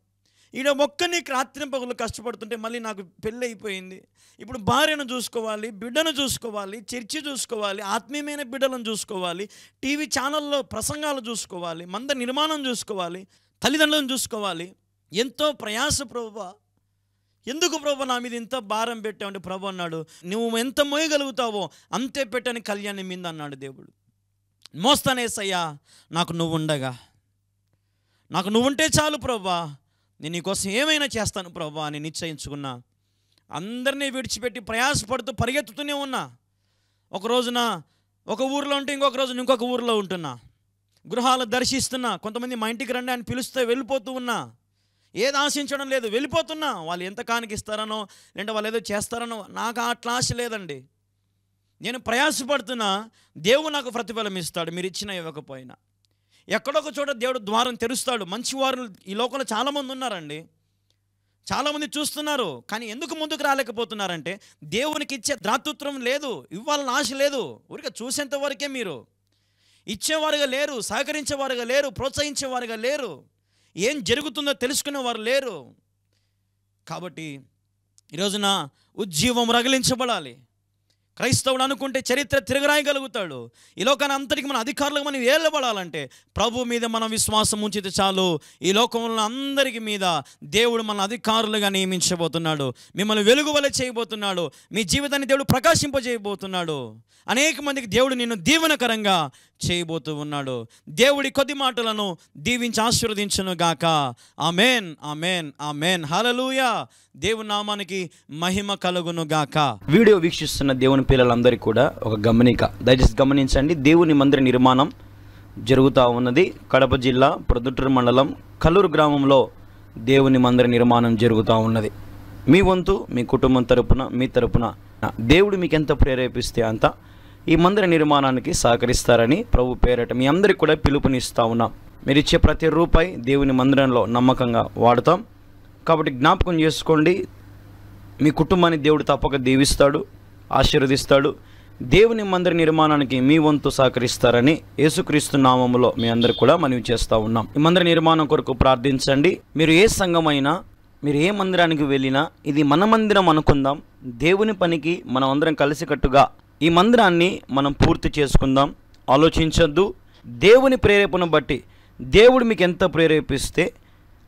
ఈడ ఒక్కనికి రాత్రి పగులు కష్టపడుతుంటే మళ్ళీ నాకు పెళ్ళి అయిపోయింది. ఇప్పుడు భార్యను చూసుకోవాలి, బిడ్డను చూసుకోవాలి, చర్చి చూసుకోవాలి, ఆత్మీయమైన బిడ్డలను చూసుకోవాలి, టీవీ ఛానల్లో ప్రసంగాలు చూసుకోవాలి, మంద నిర్మాణం చూసుకోవాలి, తల్లిదండ్రులను చూసుకోవాలి. ఎంతో ప్రయాస ప్రభువా, ఎందుకు ప్రభు నా మీద ఇంత భారం పెట్టావంటే ప్రభు అన్నాడు, నువ్వు ఎంత మోయగలుగుతావో అంతే పెట్టని కళ్యాణి మీద అన్నాడు దేవుడు. మోస్తానేసయ్యా, నాకు నువ్వు ఉండగా, నాకు నువ్వుంటే చాలు ప్రభువా, నేను నీకోసం ఏమైనా చేస్తాను ప్రభువా అని నిశ్చయించుకున్నా. అందరినీ విడిచిపెట్టి ప్రయాసపడుతూ పరిగెత్తుతూనే ఉన్నా. ఒక రోజున ఒక ఊరిలో ఉంటే ఇంకొక రోజున ఇంకొక ఊరిలో ఉంటున్నా. గృహాలు దర్శిస్తున్నా. కొంతమంది మా ఇంటికి రండి అని పిలిస్తే వెళ్ళిపోతూ ఉన్నా. ఏది ఆశించడం లేదు, వెళ్ళిపోతున్నా. వాళ్ళు ఎంత కానికిస్తారనో లేదంటే వాళ్ళు ఏదో చేస్తారనో నాకు అట్లా ఆశ లేదండి. నేను ప్రయాసపడుతున్నా, దేవుడు నాకు ప్రతిఫలం ఇస్తాడు, మీరు ఇచ్చినా ఇవ్వకపోయినా. ఎక్కడొక చోట దేవుడు ద్వారం తెరుస్తాడు. మంచివారు ఈ లోకంలో చాలామంది ఉన్నారండి, చాలామంది చూస్తున్నారు. కానీ ఎందుకు ముందుకు రాలేకపోతున్నారంటే దేవునికి ఇచ్చే ద్రాతృత్వం లేదు, ఇవ్వాలని ఆశ లేదు. ఊరికే చూసేంత వరకే మీరు ఇచ్చేవారుగా లేరు, సహకరించేవారుగా లేరు, ప్రోత్సహించేవారుగా లేరు, ఏం జరుగుతుందో తెలుసుకునేవారు లేరు. కాబట్టి ఈరోజున ఉజ్జీవం రగిలించబడాలి. క్రైస్తవుడు అనుకుంటే చరిత్ర తిరగరాయగలుగుతాడు. ఈ లోకాన్ని అంతటికి మన అధికారులకు మనం ఏళ్ళబడాలంటే ప్రభు మీద మనం విశ్వాసం ఉంచితే చాలు. ఈ లోకంలో అందరికి మీద దేవుడు మన అధికారులుగా నియమించబోతున్నాడు. మిమ్మల్ని వెలుగువలె చేయబోతున్నాడు. మీ జీవితాన్ని దేవుడు ప్రకాశింపజేయబోతున్నాడు. అనేక మందికి దేవుడు నిన్ను దీవెనకరంగా చేయబోతూ ఉన్నాడు. దేవుడి కొద్ది మాటలను దీవించి ఆశీర్వదించును గాక. ఆమేన్, ఆమేన్, ఆమేన్. హల్లెలూయా. దేవుని నామానికి మహిమ కలుగును గాక. వీడియో వీక్షిస్తున్న దేవుని పిల్లలందరికీ కూడా ఒక గమనిక, దయచేసి గమనించండి. దేవుని మందిర నిర్మాణం జరుగుతూ ఉన్నది. కడప జిల్లా ప్రొద్దుటూరు మండలం కల్లూరు గ్రామంలో దేవుని మందిర నిర్మాణం జరుగుతూ ఉన్నది. మీ వంతు మీ కుటుంబం తరపున, మీ తరపున దేవుడు మీకు ఎంత ప్రేరేపిస్తే అంత ఈ మందిర నిర్మాణానికి సహకరిస్తారని ప్రభు పేరట మీ అందరికీ కూడా పిలుపునిస్తూ ఉన్నాం. మీరు ఇచ్చే ప్రతి రూపాయి దేవుని మందిరంలో నమ్మకంగా వాడతాం. కాబట్టి జ్ఞాపకం చేసుకోండి, మీ కుటుంబాన్ని దేవుడు తప్పక దీవిస్తాడు, ఆశీర్వదిస్తాడు. దేవుని మందిర నిర్మాణానికి మీ వంతు సహకరిస్తారని యేసుక్రీస్తు నామములో మీ అందరికీ కూడా మనవి చేస్తూ ఉన్నాం. ఈ మందిర నిర్మాణం కొరకు ప్రార్థించండి. మీరు ఏ సంఘమైనా, మీరు ఏ మందిరానికి వెళ్ళినా ఇది మన మందిరం అనుకుందాం. దేవుని పనికి మనం అందరం కలిసికట్టుగా ఈ మందిరాన్ని మనం పూర్తి చేసుకుందాం. ఆలోచించొద్దు. దేవుని ప్రేరేపణ బట్టి దేవుడు మీకు ఎంత ప్రేరేపిస్తే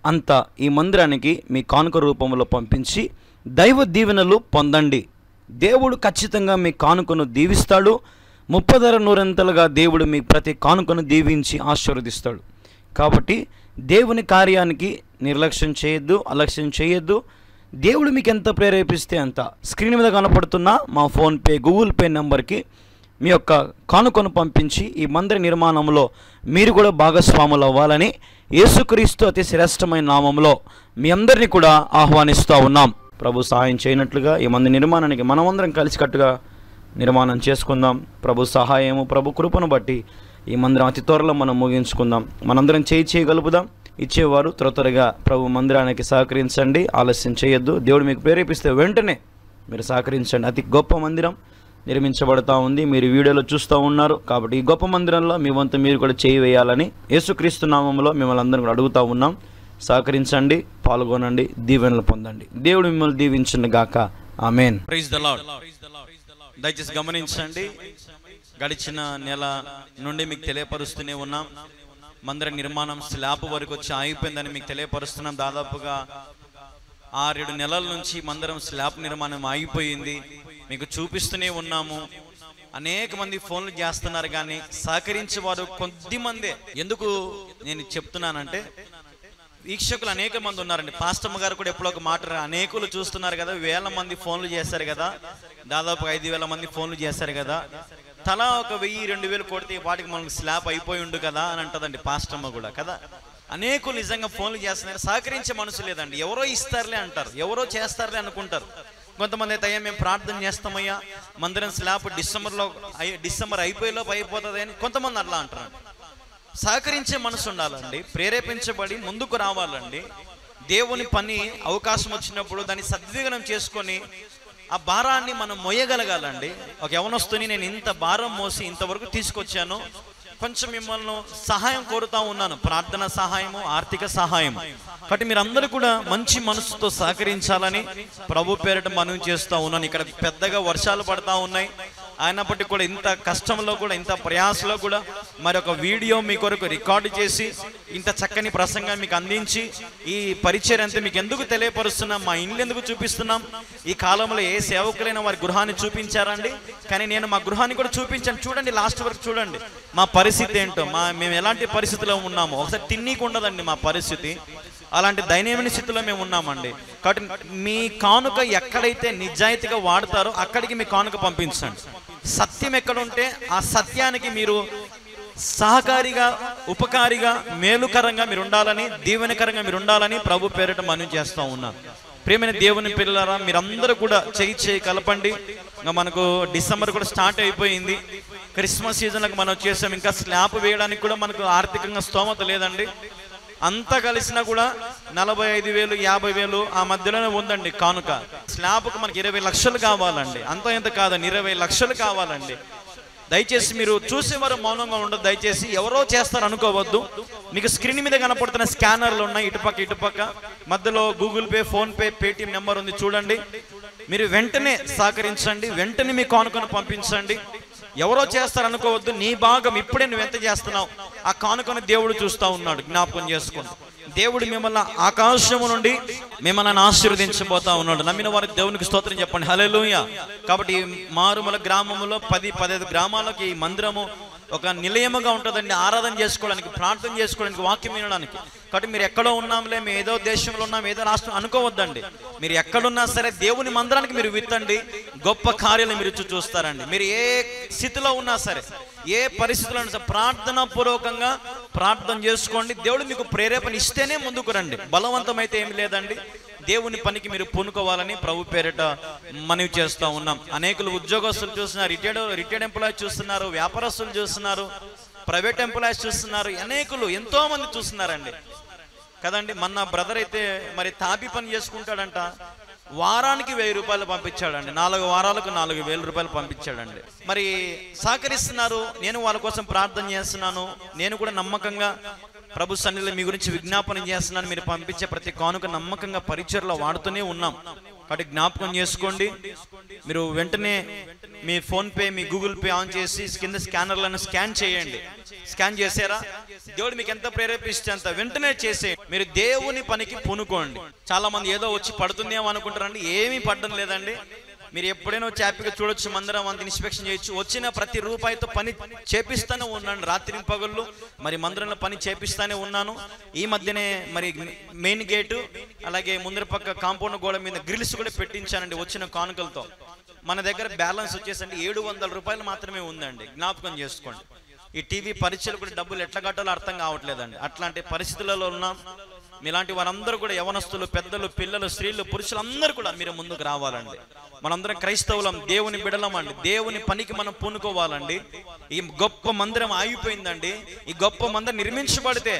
అంత ఈ మందిరానికి మీ కానుక రూపంలో పంపించి దైవ దీవెనలు పొందండి. దేవుడు ఖచ్చితంగా మీ కానుకను దీవిస్తాడు. 30 దేవుడు మీ ప్రతి కానుకను దీవించి ఆశీర్వదిస్తాడు. కాబట్టి దేవుని కార్యానికి నిర్లక్ష్యం చేయొద్దు, అలక్ష్యం చేయొద్దు. దేవుడు మీకు ఎంత ప్రేరేపిస్తే అంత స్క్రీన్ మీద కనపడుతున్న మా ఫోన్పే, గూగుల్ పే నెంబర్కి మీ యొక్క కానుకను పంపించి ఈ మందిర నిర్మాణంలో మీరు కూడా భాగస్వాములు అవ్వాలని యేసుక్రీస్తు అతి శ్రేష్టమైన నామంలో మీ అందరినీ కూడా ఆహ్వానిస్తూ ఉన్నాం. ప్రభు సహాయం చేయనట్లుగా ఈ మందిర నిర్మాణానికి మనమందరం కలిసికట్టుగా నిర్మాణం చేసుకుందాం. ప్రభు సహాయము, ప్రభు కృపను బట్టి ఈ మందిరం అతి త్వరలో మనం ముగించుకుందాం. మనందరం చేయగలుగుదాం. ఇచ్చేవారు త్వరగా ప్రభు మందిరానికి సహకరించండి, ఆలస్యం చేయొద్దు. దేవుడు మీకు ప్రేరేపిస్తే వెంటనే మీరు సహకరించండి. అతి గొప్ప మందిరం నిర్మించబడతా ఉంది, మీరు వీడియోలో చూస్తూ ఉన్నారు. కాబట్టి ఈ గొప్ప మందిరంలో మీ వంతు మీరు కూడా చేయి వేయాలని యేసుక్రీస్తు నామంలో మిమ్మల్ని అందరం కూడా అడుగుతూ ఉన్నాం. సహకరించండి, పాల్గొనండి, దీవెనలు పొందండి. దేవుడు మిమ్మల్ని దీవించును గాక. ఆమేన్. Praise the lord. దయచేసి గమనించండి, గడిచిన నెల నుండి మీకు తెలియపరుస్తూనే ఉన్నాం. మందిర నిర్మాణం స్లాబ్ వరకు వచ్చి అయిపోయిందని మీకు తెలియపరుస్తున్నాం. దాదాపుగా 6-7 నెలల నుంచి మందిరం స్లాబ్ నిర్మాణం అయిపోయింది, మీకు చూపిస్తూనే ఉన్నాము. అనేక మంది ఫోన్లు చేస్తున్నారు కానీ సహకరించేవారు కొద్ది మందే. ఎందుకు నేను చెప్తున్నానంటే వీక్షకులు అనేక మంది ఉన్నారండి. పాస్టమ్మ గారు కూడా ఎప్పుడో ఒక మాట, అనేకులు చూస్తున్నారు కదా, 1000 మంది ఫోన్లు చేశారు కదా, దాదాపు 5000 మంది ఫోన్లు చేశారు కదా, తలా ఒక 1000-2000 కొడితే వాటికి మనకు స్లాబ్ అయిపోయి ఉండు కదా అని అంటదండి పాస్టమ్మ కూడా కదా. అనేకులు నిజంగా ఫోన్లు చేస్తున్నారు, సహకరించే మనసు లేదండి. ఎవరో ఇస్తారులే అంటారు, ఎవరో చేస్తారులే అనుకుంటారు. కొంతమంది అయితే అయ్యా మేము ప్రార్థన చేస్తామయ్యా, మందిరం స్లాబ్ డిసెంబర్ అయిపోయేలోపు అయిపోతుంది అని కొంతమంది అట్లా అంటారు. సహకరించే మనసు ఉండాలండి, ప్రేరేపించబడి ముందుకు రావాలండి. దేవుని పని అవకాశం వచ్చినప్పుడు దాన్ని సద్వినియోగం చేసుకొని ఆ భారాన్ని మనం మోయగలగాలండి. ఒక యవనస్తుని నేను ఇంత భారం మోసి ఇంతవరకు తీసుకొచ్చాను, కొంచెం మిమ్మల్ని సహాయం కోరుతా ఉన్నాను, ప్రార్థన సహాయము, ఆర్థిక సహాయం. కాబట్టి మీరందరూ కూడా మంచి మనసుతో సహకరించాలని ప్రభు పేరిట మనవి చేస్తూ ఉన్నాను. ఇక్కడ పెద్దగా వర్షాలు పడతా ఉన్నాయి, అయినప్పటికీ కూడా ఇంత కష్టంలో కూడా, ఇంత ప్రయాసలో కూడా మరొక వీడియో మీ కొరకు రికార్డు చేసి ఇంత చక్కని ప్రసంగం మీకు అందించి ఈ పరిచయం అంతా మీకు ఎందుకు తెలియపరుస్తున్నాం, మా ఇండ్లు ఎందుకు చూపిస్తున్నాం. ఈ కాలంలో ఏ సేవకులైనా వారి గృహాన్ని చూపించారండి, కానీ నేను మా గృహాన్ని కూడా చూపించాను. చూడండి, లాస్ట్ వరకు చూడండి మా పరిస్థితి ఏంటో, మేము ఎలాంటి పరిస్థితిలో ఉన్నామో. ఒకసారి తిన్నీకి ఉండదండి మా పరిస్థితి. అలాంటి దైనందిన స్థితిలో మేము ఉన్నామండి. కాబట్టి మీ కానుక ఎక్కడైతే నిజాయితీగా వాడతారో అక్కడికి మీ కానుక పంపించండి. సత్యం ఎక్కడుంటే ఆ సత్యానికి మీరు సహకారిగా, ఉపకారిగా, మేలుకరంగా మీరు ఉండాలని, దీవెనకరంగా మీరు ఉండాలని ప్రభు పేరిట మనవి చేస్తూ ఉన్నాను. ప్రియమైన దేవుని పిల్లలారా, మీరందరూ కూడా చేయి కలపండి. ఇంకా మనకు డిసెంబర్ కూడా స్టార్ట్ అయిపోయింది. క్రిస్మస్ సీజన్లకు మనం వచ్చేసాం. ఇంకా స్లాబ్ వేయడానికి కూడా మనకు ఆర్థికంగా స్తోమత లేదండి. అంతా కలిసినా కూడా 45,000, 50,000 ఆ మధ్యలోనే ఉందండి కానుక. స్లాబ్కు మనకి 20 లక్షలు కావాలండి. అంత ఎంత కాదండి, 20 లక్షలు కావాలండి. దయచేసి మీరు చూసేవారు మౌనంగా ఉండదు. దయచేసి ఎవరో చేస్తారు అనుకోవద్దు. మీకు స్క్రీన్ మీద కనపడుతున్న స్కానర్లు ఉన్నాయి, ఇటుపక్క మధ్యలో Google pay, PhonePe, Paytm number ఉంది, చూడండి. మీరు వెంటనే సహకరించండి, వెంటనే మీ కానుకను పంపించండి. ఎవరో చేస్తారు అనుకోవద్దు. నీ భాగం ఇప్పుడే నువ్వు ఎంత చేస్తున్నావు, ఆ కానుకను దేవుడు చూస్తూ ఉన్నాడు. జ్ఞాపకం చేసుకోండి. దేవుడు మిమ్మల్ని ఆకాశము నుండి మిమ్మల్ని ఆశీర్వదించబోతా ఉన్నాడు. నమ్మిన వారికి దేవునికి స్తోత్రం చెప్పండి. హల్లెలూయా. కాబట్టి మారుమూల గ్రామంలో 10-15 గ్రామాలకి ఈ మందిరము ఒక నిలయముగా ఉంటుందండి. ఆరాధన చేసుకోవడానికి, ప్రార్థన చేసుకోవడానికి, వాక్యం వినడానికి. కాబట్టి మీరు ఎక్కడో ఉన్నాంలే, మేము ఏదో దేశంలో ఉన్నాం, ఏదో రాష్ట్రం అనుకోవద్దండి. మీరు ఎక్కడున్నా సరే దేవుని మందిరానికి మీరు విత్తండి, గొప్ప కార్యాలు మీరు చూస్తారండి. మీరు ఏ స్థితిలో ఉన్నా సరే, ఏ పరిస్థితుల్లో ఉన్నా సరే ప్రార్థన పూర్వకంగా ప్రార్థన చేసుకోండి. దేవుడు మీకు ప్రేరేపణ ఇస్తేనే ముందుకు రండి. బలవంతమైతే ఏమి లేదండి. దేవుని పనికి మీరు పూనుకోవాలని ప్రభు పేరిట మనవి చేస్తూ ఉన్నాం. అనేకులు ఉద్యోగస్తులు చూస్తున్నారు, రిటైర్డ్ ఎంప్లాయీస్ చూస్తున్నారు, వ్యాపారస్తులు చూస్తున్నారు, ప్రైవేట్ ఎంప్లాయీస్ చూస్తున్నారు, అనేకులు ఎంతో మంది చూస్తున్నారండి కదండి. మన బ్రదర్ అయితే మరి తాపి పని చేసుకుంటాడంట, వారానికి 1000 రూపాయలు పంపించాడండి. 4 వారాలకు 4,000 రూపాయలు పంపించాడండి. మరి సహకరిస్తున్నారు. నేను వాళ్ళ కోసం ప్రార్థన చేస్తున్నాను. నేను కూడా నమ్మకంగా ప్రభు సన్నిధిలో మీ గురించి విజ్ఞాపన చేస్తున్నాను. మీరు పంపించే ప్రతి కానుక నమ్మకంగా పరిచర్లో వాడుతూనే ఉన్నాం. కాబట్టి జ్ఞాపకం చేసుకోండి. మీరు వెంటనే మీ ఫోన్పే, మీ గూగుల్ పే ఆన్ చేసి కింద స్కానర్లను స్కాన్ చేయండి. స్కాన్ చేసారా? దేవుడు మీకు ఎంత ప్రేరేపిస్తే అంత వెంటనే చేసే మీరు దేవుని పనికి పూనుకోండి. చాలా మంది ఏదో వచ్చి పడుతుందేమో అనుకుంటారండి. ఏమీ పడడం లేదండి. మీరు ఎప్పుడైనా హ్యాపీగా చూడొచ్చు, మందిరం అంత ఇన్స్పెక్షన్ చేయొచ్చు. వచ్చిన ప్రతి రూపాయితో పని చేపిస్తానే ఉన్నాను, రాత్రి పగళ్ళు మరి మందిరంలో పని చేపిస్తానే ఉన్నాను. ఈ మధ్యనే మరి మెయిన్ గేటు, అలాగే ముందర పక్క కాంపౌండ్ గోడ మీద గ్రిల్స్ కూడా పెట్టించానండి వచ్చిన కానుకలతో. మన దగ్గర బ్యాలెన్స్ వచ్చేసండి 700 రూపాయలు మాత్రమే ఉందండి. జ్ఞాపకం చేసుకోండి. ఈ టీవీ పరీక్షలు కూడా డబ్బులు ఎట్లా కట్టాలో అర్థం కావట్లేదండి. అట్లాంటి పరిస్థితులలో ఉన్నాం. మీలాంటి వారందరూ కూడా యవనస్తులు, పెద్దలు, పిల్లలు, స్త్రీలు, పురుషులు అందరూ కూడా మీరు ముందుకు రావాలండి. మనందరం క్రైస్తవులం, దేవుని బిడలమండి. దేవుని పనికి మనం పూనుకోవాలండి. ఈ గొప్ప మందిరం ఆగిపోయిందండి. ఈ గొప్ప మందిరం నిర్మించబడితే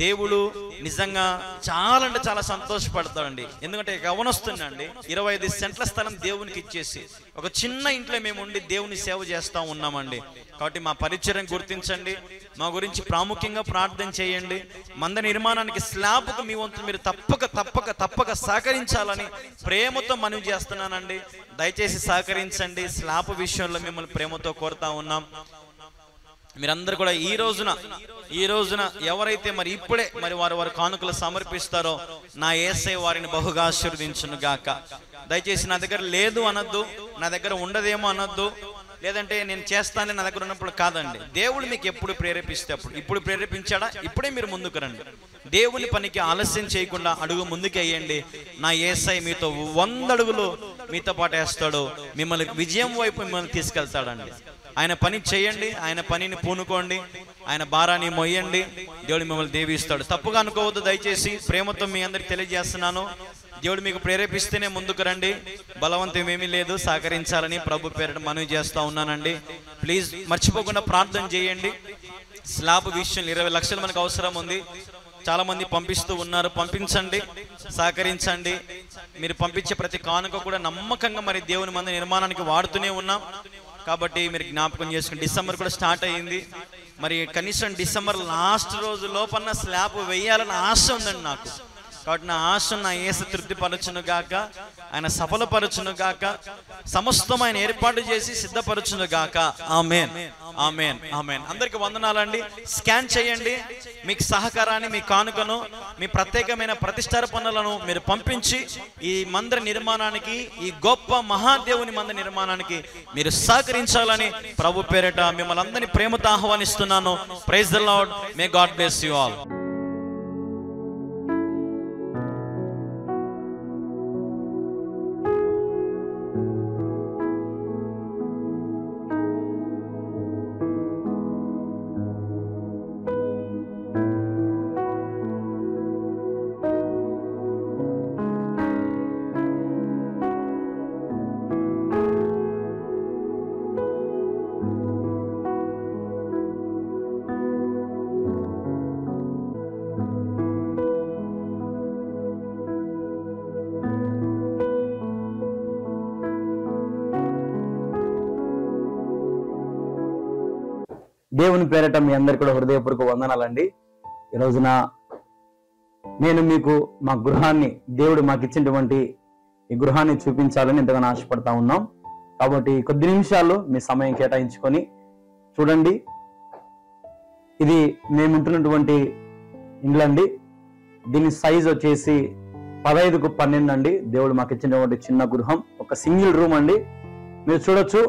దేవుడు నిజంగా చాలా అంటే చాలా సంతోషపడతాడండి. ఎందుకంటే యవనస్తుందండి 25 సెంట్ల స్థలం దేవునికి ఇచ్చేసి ఒక చిన్న ఇంట్లో మేము ఉండి దేవుని సేవ చేస్తూ ఉన్నామండి. కాబట్టి మా పరిచయం గుర్తించండి, మా గురించి ప్రాముఖ్యంగా ప్రార్థన చేయండి. మందిర నిర్మాణానికి స్లాబ్కు మీ వంతు మీరు తప్పక సహకరించాలని ప్రేమతో మనవి చేస్తున్నానండి. దయచేసి సహకరించండి. స్లాబ్ విషయంలో మిమ్మల్ని ప్రేమతో కోరుతా ఉన్నాం. మీరందరూ కూడా ఈ రోజున ఎవరైతే మరి ఇప్పుడే మరి వారు కానుకలు సమర్పిస్తారో నా యేసయ్య వారిని బహుగా ఆశీర్వదించును గాక. దయచేసి నా దగ్గర లేదు అనొద్దు, నా దగ్గర ఉండదేమో అనొద్దు, లేదంటే నేను చేస్తానని నా దగ్గర ఉన్నప్పుడు కాదండి. దేవుడు మీకు ఎప్పుడు ప్రేరేపిస్తే అప్పుడు. ఇప్పుడు ప్రేరేపించాడా? ఇప్పుడే మీరు ముందుకు రండి. దేవుని పనికి ఆలస్యం చేయకుండా అడుగు ముందుకు వేయండి. నా యేసయ్య మీతో 100 అడుగులు మీతో పాటు వేస్తాడు. మిమ్మల్ని విజయం వైపు మిమ్మల్ని తీసుకెళ్తాడండి. ఆయన పని చేయండి, ఆయన పనిని పూనుకోండి, ఆయన భారాన్ని మొయ్యండి. దేవుడు మిమ్మల్ని దీవిస్తాడు. తప్పుగా అనుకోవద్దు. దయచేసి ప్రేమతో మీ అందరికి తెలియజేస్తున్నాను. దేవుడు మీకు ప్రేరేపిస్తేనే ముందుకు రండి. బలవంతం ఏమీ లేదు. సహకరించాలని ప్రభు పేరిట మనవి చేస్తూ ఉన్నానండి. ప్లీజ్ మర్చిపోకుండా ప్రార్థన చేయండి. స్లాబ్ విషయం 20 లక్షలు మనకు అవసరం ఉంది. చాలా మంది పంపిస్తూ ఉన్నారు. పంపించండి, సహకరించండి. మీరు పంపించే ప్రతి కానుక కూడా నమ్మకంగా మరి దేవుని మందిర నిర్మాణానికి వాడుతూనే ఉన్నాం. కాబట్టి మీరు జ్ఞాపకం చేసుకుని డిసెంబర్ కూడా స్టార్ట్ అయ్యింది. మరి కనీసం డిసెంబర్ లాస్ట్ రోజు లోపల స్లాబ్ వేయాలని ఆశ ఉందండి నాకు. కాబట్టి నా ఆశను నా యేసు తృప్తిపరచును గాక, ఆయన సఫలపరచును గాక, సమస్తం ఆయన ఏర్పాటు చేసి సిద్ధపరచును గాక. ఆమేన్, ఆమేన్, ఆమేన్. అందరికి వందనాలండి. స్కాన్ చేయండి. మీకు సహకారాన్ని, మీ కానుకను, మీ ప్రత్యేకమైన ప్రతిష్టార్పణలను మీరు పంపించి ఈ మందిర నిర్మాణానికి, ఈ గొప్ప మహాదేవుని మందిర నిర్మాణానికి మీరు సహకరించాలని ప్రభు పేరిట మిమ్మల్ని అందరినీ ప్రేమతో ఆహ్వానిస్తున్నాను. Praise the Lord. May God bless you all. దేవుని పేరట మీ అందరికీ కూడా హృదయపూర్వక వందనాలండి. ఈ రోజున నేను మీకు మా గృహాన్ని, దేవుడు మాకు ఇచ్చినటువంటి ఈ గృహాన్ని చూపించాలని ఎంతగానో ఆశపడతా ఉన్నాం. కాబట్టి కొద్ది నిమిషాలు మీ సమయం కేటాయించుకొని చూడండి. ఇది మేము ఉంటున్నటువంటి ఇల్లు అండి. దీని సైజ్ వచ్చేసి 15x12 అండి. దేవుడు మాకు ఇచ్చినటువంటి చిన్న గృహం, ఒక సింగిల్ రూమ్ అండి. మీరు చూడొచ్చు,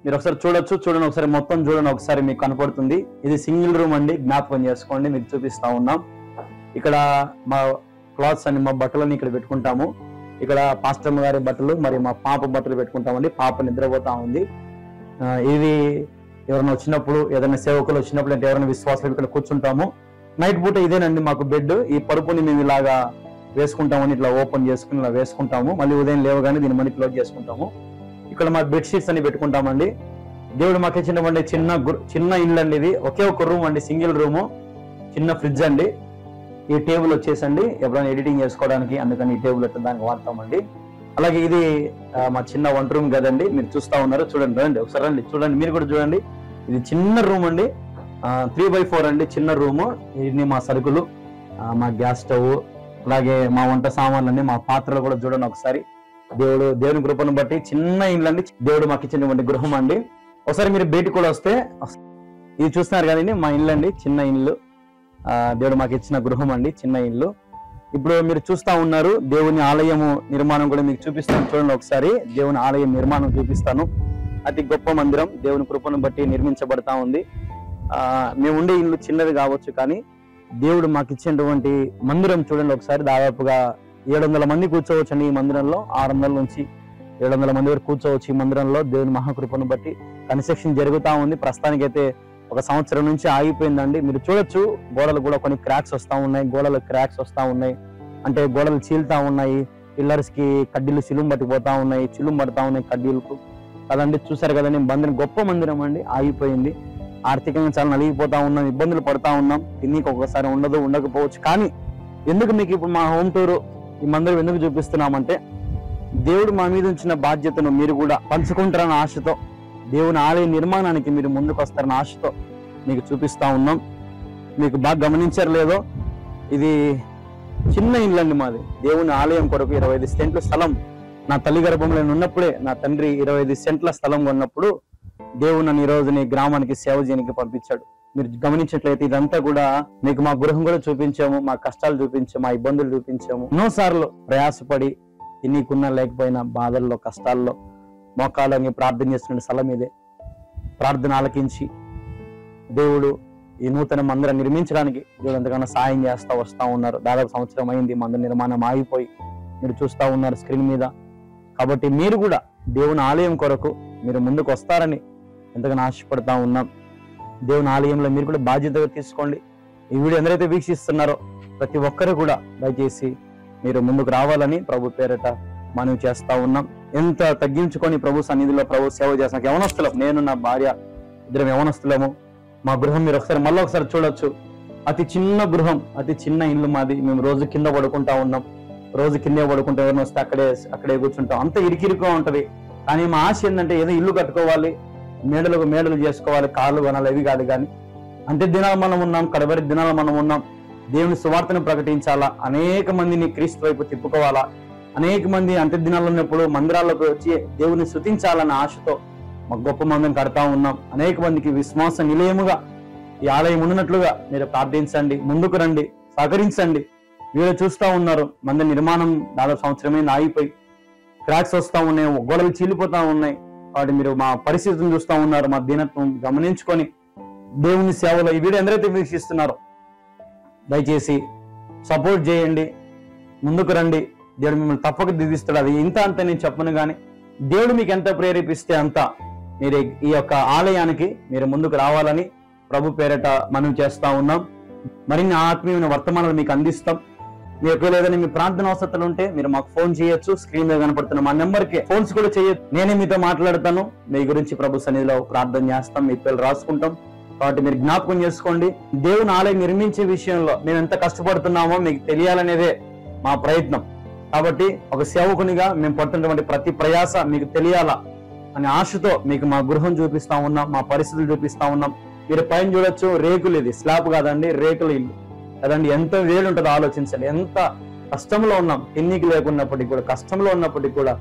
మీరు ఒకసారి చూడండి, ఒకసారి మొత్తం చూడండి, ఒకసారి మీకు కనపడుతుంది. ఇది సింగిల్ రూమ్ అండి, జ్ఞాపకం చేసుకోండి. మీకు చూపిస్తా ఉన్నాం. ఇక్కడ మా క్లాత్స్ అన్ని, మా బట్టలని ఇక్కడ పెట్టుకుంటాము. ఇక్కడ పాస్టర్ గారి బట్టలు మరియు మా పాప బట్టలు పెట్టుకుంటామండి. పాప నిద్రపోతా ఉంది. ఇది ఎవరైనా వచ్చినప్పుడు, ఏదైనా సేవకులు వచ్చినప్పుడు, అంటే ఎవరైనా విశ్వాసాలు ఇక్కడ కూర్చుంటాము. నైట్ పూట ఇదేనండి మాకు బెడ్. ఈ పరుపుని మేము ఇలాగా వేసుకుంటామని ఇట్లా ఓపెన్ చేసుకుని ఇలా వేసుకుంటాము. మళ్ళీ ఉదయం లేవగానే దీన్ని మళ్ళీ క్లోజ్ చేసుకుంటాము. ఇక్కడ మా బెడ్షీట్స్ అన్ని పెట్టుకుంటామండి. దేవుడు మాకు ఇచ్చినటువంటి చిన్న ఇల్లు అండి. ఇది ఒకే ఒక రూమ్ అండి, సింగిల్ రూము, చిన్న ఫ్రిడ్జ్ అండి. ఈ టేబుల్ వచ్చేసండి ఎప్పుడైనా ఎడిటింగ్ చేసుకోవడానికి, అందుకని ఈ టేబుల్ అయితే దానికి వాడతామండి. అలాగే ఇది మా చిన్న వంట రూమ్ కదండి. మీరు చూస్తా ఉన్నారు, చూడండి, రండి ఒకసారి రండి, చూడండి, మీరు కూడా చూడండి. ఇది చిన్న రూమ్ అండి, 3x4 అండి, చిన్న రూము. ఇది మా సరుకులు, మా గ్యాస్ స్టవ్, అలాగే మా వంట సామాన్లన్నీ, మా పాత్రలు కూడా చూడండి ఒకసారి. దేవుని కృపను బట్టి చిన్న ఇల్లు అండి. దేవుడు మాకు ఇచ్చినటువంటి గృహం అండి. ఒకసారి మీరు బయటికి కూడా వస్తే, ఇది చూస్తున్నారు కదండి మా ఇల్లు అండి, చిన్న ఇల్లు. దేవుడు మాకు ఇచ్చిన గృహం అండి, చిన్న ఇల్లు. ఇప్పుడు మీరు చూస్తా ఉన్నారు దేవుని ఆలయము నిర్మాణం కూడా మీకు చూపిస్తాను. చూడండి ఒకసారి, దేవుని ఆలయం నిర్మాణం చూపిస్తాను. అతి గొప్ప మందిరం దేవుని కృపను బట్టి నిర్మించబడతా ఉంది. మేము ఉండే ఇల్లు చిన్నది కావచ్చు, కానీ దేవుడు మాకు ఇచ్చినటువంటి మందిరం చూడండి ఒకసారి. దాదాపుగా 700 మంది కూర్చోవచ్చు అండి ఈ మందిరంలో. 600 నుంచి 700 మంది వరకు కూర్చోవచ్చు ఈ మందిరంలో. దేవుని మహాకృపను బట్టి కన్స్ట్రక్షన్ జరుగుతా ఉంది. ప్రస్తుతానికైతే 1 సంవత్సరం నుంచి ఆగిపోయిందండి. మీరు చూడొచ్చు, గోడలు కూడా కొన్ని క్రాక్స్ వస్తా ఉన్నాయి. గోడలు క్రాక్స్ వస్తా ఉన్నాయి, అంటే గోడలు చీలుతా ఉన్నాయి. పిల్లర్స్ కి కడ్డీలు చిలుం పట్టిపోతా ఉన్నాయి, చిలుం పడతా ఉన్నాయి కడ్డీలకు కదండి. చూసారు కదండి, మందిరం గొప్ప మందిరం అండి, ఆగిపోయింది. ఆర్థికంగా చాలా నలిగిపోతా ఉన్నాం, ఇబ్బందులు పడతా ఉన్నాం. తిన్నీకి ఒక్కొక్కసారి ఉండకపోవచ్చు. కానీ ఎందుకు మీకు ఇప్పుడు మా హోమ్ టూర్, ఈ మందిరం ఎందుకు చూపిస్తున్నామంటే, దేవుడు మా మీద ఉంచిన బాధ్యతను మీరు కూడా పంచుకుంటారన్న ఆశతో, దేవుని ఆలయ నిర్మాణానికి మీరు ముందుకు వస్తారన్న ఆశతో మీకు చూపిస్తా ఉన్నాం. మీకు బాగా గమనించారు లేదో, ఇది చిన్న ఇల్లు అండి మాది. దేవుని ఆలయం కొరకు 25 సెంట్ల స్థలం నా తల్లి గర్భంలో ఉన్నప్పుడే నా తండ్రి 25 సెంట్ల స్థలం కొన్నప్పుడు దేవుడు నన్ను ఈ రోజుని గ్రామానికి సేవ చేయడానికి పంపించాడు. మీరు గమనించినట్లయితే ఇదంతా కూడా మీకు మా గృహం కూడా చూపించాము, మా కష్టాలు చూపించాము, మా ఇబ్బందులు చూపించాము. ఎన్నోసార్లు ప్రయాసపడి తినీకున్నా లేకపోయినా బాధల్లో, కష్టాల్లో మోకాళ్ళని ప్రార్థన చేస్తున్న స్థలం ఇదే. ప్రార్థన ఆలకించి దేవుడు ఈ నూతన మందిరం నిర్మించడానికి దేవుడు ఎంతగానో సాయం చేస్తా వస్తా ఉన్నారు. దాదాపు సంవత్సరం అయింది మందిర నిర్మాణం ఆగిపోయి. మీరు చూస్తా ఉన్నారు స్క్రీన్ మీద. కాబట్టి మీరు కూడా దేవుని ఆలయం కొరకు మీరు ముందుకు వస్తారని ఎంతగానో ఆశపడతా ఉన్నాం. దేవుని ఆలయంలో మీరు కూడా బాధ్యతగా తీసుకోండి. ఈ వీడియో ఎందరైతే వీక్షిస్తున్నారో ప్రతి ఒక్కరు కూడా దయచేసి మీరు ముందుకు రావాలని ప్రభు పేరట మనవి చేస్తా ఉన్నాం. ఎంత తగ్గించుకొని ప్రభు సన్నిధిలో ప్రభు సేవ చేస్తాం. యవనస్తులం, నేను నా భార్య ఇద్దరం యవనస్తులము. మా గృహం మీరు మళ్ళీ ఒకసారి చూడొచ్చు. అతి చిన్న గృహం, అతి చిన్న ఇల్లు మాది. మేము రోజు కింద పడుకుంటా ఉన్నాం. రోజు కిందే పడుకుంటే ఎవరిని వస్తే అక్కడే కూర్చుంటాం. అంత ఇరికిరుగా ఉంటది. కానీ మా ఆశ ఏంటంటే ఏదో ఇల్లు కట్టుకోవాలి, మేడలు చేసుకోవాలి, కార్లు కొనాలి, అవి కాదు. కానీ అంత్య దినాలు మనం ఉన్నాం, కడవరి దినాలు మనం ఉన్నాం. దేవుని సువార్తను ప్రకటించాలా, అనేక మందిని క్రీస్తు వైపు తిప్పుకోవాలా, అనేక మంది అంత్య దినాలు ఉన్నప్పుడు మందిరాల్లోకి వచ్చి దేవుని స్తుతించాలన్న ఆశతో మా గొప్ప మందిని కడతా ఉన్నాం. అనేక మందికి విశ్వాస నిలయముగా ఈ ఆలయం ఉన్నట్లుగా మీరు ప్రార్థించండి, ముందుకు రండి, సహకరించండి. వీళ్ళు చూస్తా ఉన్నారు మందిర నిర్మాణం దాదాపు సంవత్సరమైంది ఆగిపోయి, క్రాక్స్ వస్తా ఉన్నాయి, గోడలు చీలిపోతా ఉన్నాయి. వాటి మీరు మా పరిస్థితిని చూస్తా ఉన్నారు. మా దీనత్వం గమనించుకొని దేవుని సేవలో ఈ వీడియో ఎందరైతే వీక్షిస్తున్నారో దయచేసి సపోర్ట్ చేయండి, ముందుకు రండి. దేవుడు మిమ్మల్ని తప్పక దిద్దిస్తాడు. అది ఇంత అంత నేను చెప్పను, కానీ దేవుడు మీకు ఎంత ప్రేరేపిస్తే అంత మీరు ఈ యొక్క ఆలయానికి మీరు ముందుకు రావాలని ప్రభు పేరట మనం చేస్తా ఉన్నాం. మరిన్ని ఆత్మీయమైన వర్తమానాలు మీకు అందిస్తాం. మీ ఒకవేళ ఏదైనా మీ ప్రార్థన అవసరాలు ఉంటే మీరు మాకు ఫోన్ చేయొచ్చు. స్క్రీన్ మీద కనపడుతున్న మా నెంబర్కి ఫోన్స్ కూడా చేయొచ్చు. నేనే మీతో మాట్లాడతాను. మీ గురించి ప్రభు సన్నిధిలో ప్రార్థన చేస్తాం, మీ పేర్లు రాసుకుంటాం. కాబట్టి మీరు జ్ఞాపకం చేసుకోండి, దేవుని ఆలయం నిర్మించే విషయంలో మేము ఎంత కష్టపడుతున్నామో మీకు తెలియాలనేదే మా ప్రయత్నం. కాబట్టి ఒక సేవకునిగా మేము పడుతున్నటువంటి ప్రతి ప్రయాస మీకు తెలియాలా అనే ఆశతో మీకు మా గృహం చూపిస్తా ఉన్నాం, మా పరిస్థితులు చూపిస్తా ఉన్నాం. మీరు పైన చూడొచ్చు, రేకులు, ఇది స్లాబ్ కాదండి, రేకుల ఇల్లు కదండి. ఎంత వేడి ఉంటుందో ఆలోచించండి. ఎంత కష్టంలో ఉన్నాం, తిన్నికి లేకున్నప్పటికీ కూడా, కష్టంలో ఉన్నప్పటికీ కూడా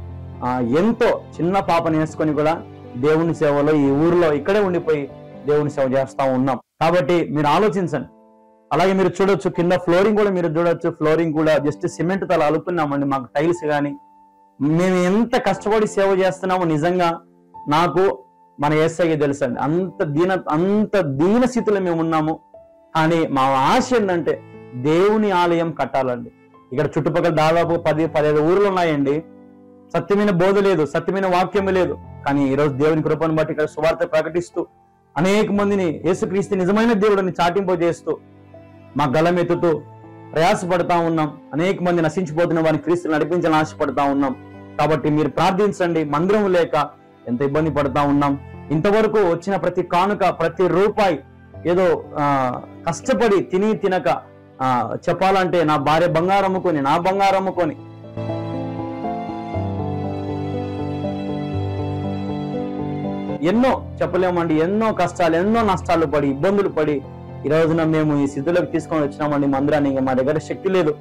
ఎంతో చిన్న పాపని వేసుకొని కూడా దేవుని సేవలో ఈ ఊర్లో ఇక్కడే ఉండిపోయి దేవుని సేవ చేస్తా ఉన్నాం. కాబట్టి మీరు ఆలోచించండి. అలాగే మీరు చూడొచ్చు, కింద ఫ్లోరింగ్ కూడా మీరు చూడొచ్చు. ఫ్లోరింగ్ కూడా జస్ట్ సిమెంట్ తల అలుపున్నామండి. మాకు టైల్స్ కానీ, మేము ఎంత కష్టపడి సేవ చేస్తున్నామో నిజంగా నాకు మన యేసయ్యకి తెలుసండి. అంత దీన స్థితిలో మేము ఉన్నాము. కానీ మా ఆశ ఏంటంటే దేవుని ఆలయం కట్టాలండి. ఇక్కడ చుట్టుపక్కల దాదాపు 10-15 ఊర్లు ఉన్నాయండి. సత్యమైన బోధ లేదు, సత్యమైన వాక్యం లేదు. కానీ ఈరోజు దేవుని కృపను బట్టి ఇక్కడ సువార్త ప్రకటిస్తూ అనేక మందిని యేసుక్రీస్తు నిజమైన దేవుడిని చాటింపజేస్తూ మా గలమెత్తుతూ ప్రయాసపడతా ఉన్నాం. అనేక మంది నశించిపోతున్న వారిని క్రీస్తుని నడిపించాలని ఆశపడతా ఉన్నాం. కాబట్టి మీరు ప్రార్థించండి. మందిరం లేక ఎంత ఇబ్బంది పడతా ఉన్నాం. ఇంతవరకు వచ్చిన ప్రతి కానుక, ప్రతి రూపాయి ఏదో కష్టపడి తినక చెప్పాలంటే నా భార్య బంగారం అమ్ముకొని, నా బంగారం అమ్ముకొని ఎన్నో చెప్పలేమండి. ఎన్నో కష్టాలు, ఎన్నో నష్టాలు పడి, ఇబ్బందులు పడి ఈ రోజున మేము ఈ స్థితిలోకి తీసుకొని వచ్చినామండి మందిరాన్ని. మా దగ్గర శక్తి లేదు.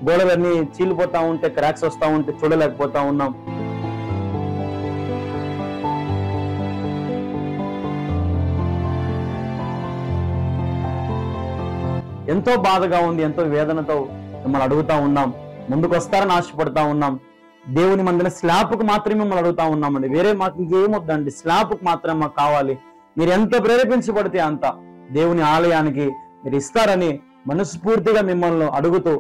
గోడలన్నీ చీలిపోతా ఉంటే, క్రాక్స్ వస్తా ఉంటే చూడలేకపోతా ఉన్నాం. ఎంతో బాధగా ఉంది, ఎంతో వేదనతో మిమ్మల్ని అడుగుతా ఉన్నాం. ముందుకు వస్తారని ఆశపడతా ఉన్నాం. దేవుని మందిరం స్లాబ్కు మాత్రమే మిమ్మల్ని అడుగుతా ఉన్నామండి. వేరే మాకు ఇంకేమొద్దండి, స్లాబ్కు మాత్రమే మాకు కావాలి. మీరు ఎంత ప్రేరేపించబడితే అంత దేవుని ఆలయానికి మీరు ఇస్తారని మనస్ఫూర్తిగా మిమ్మల్ని అడుగుతూ,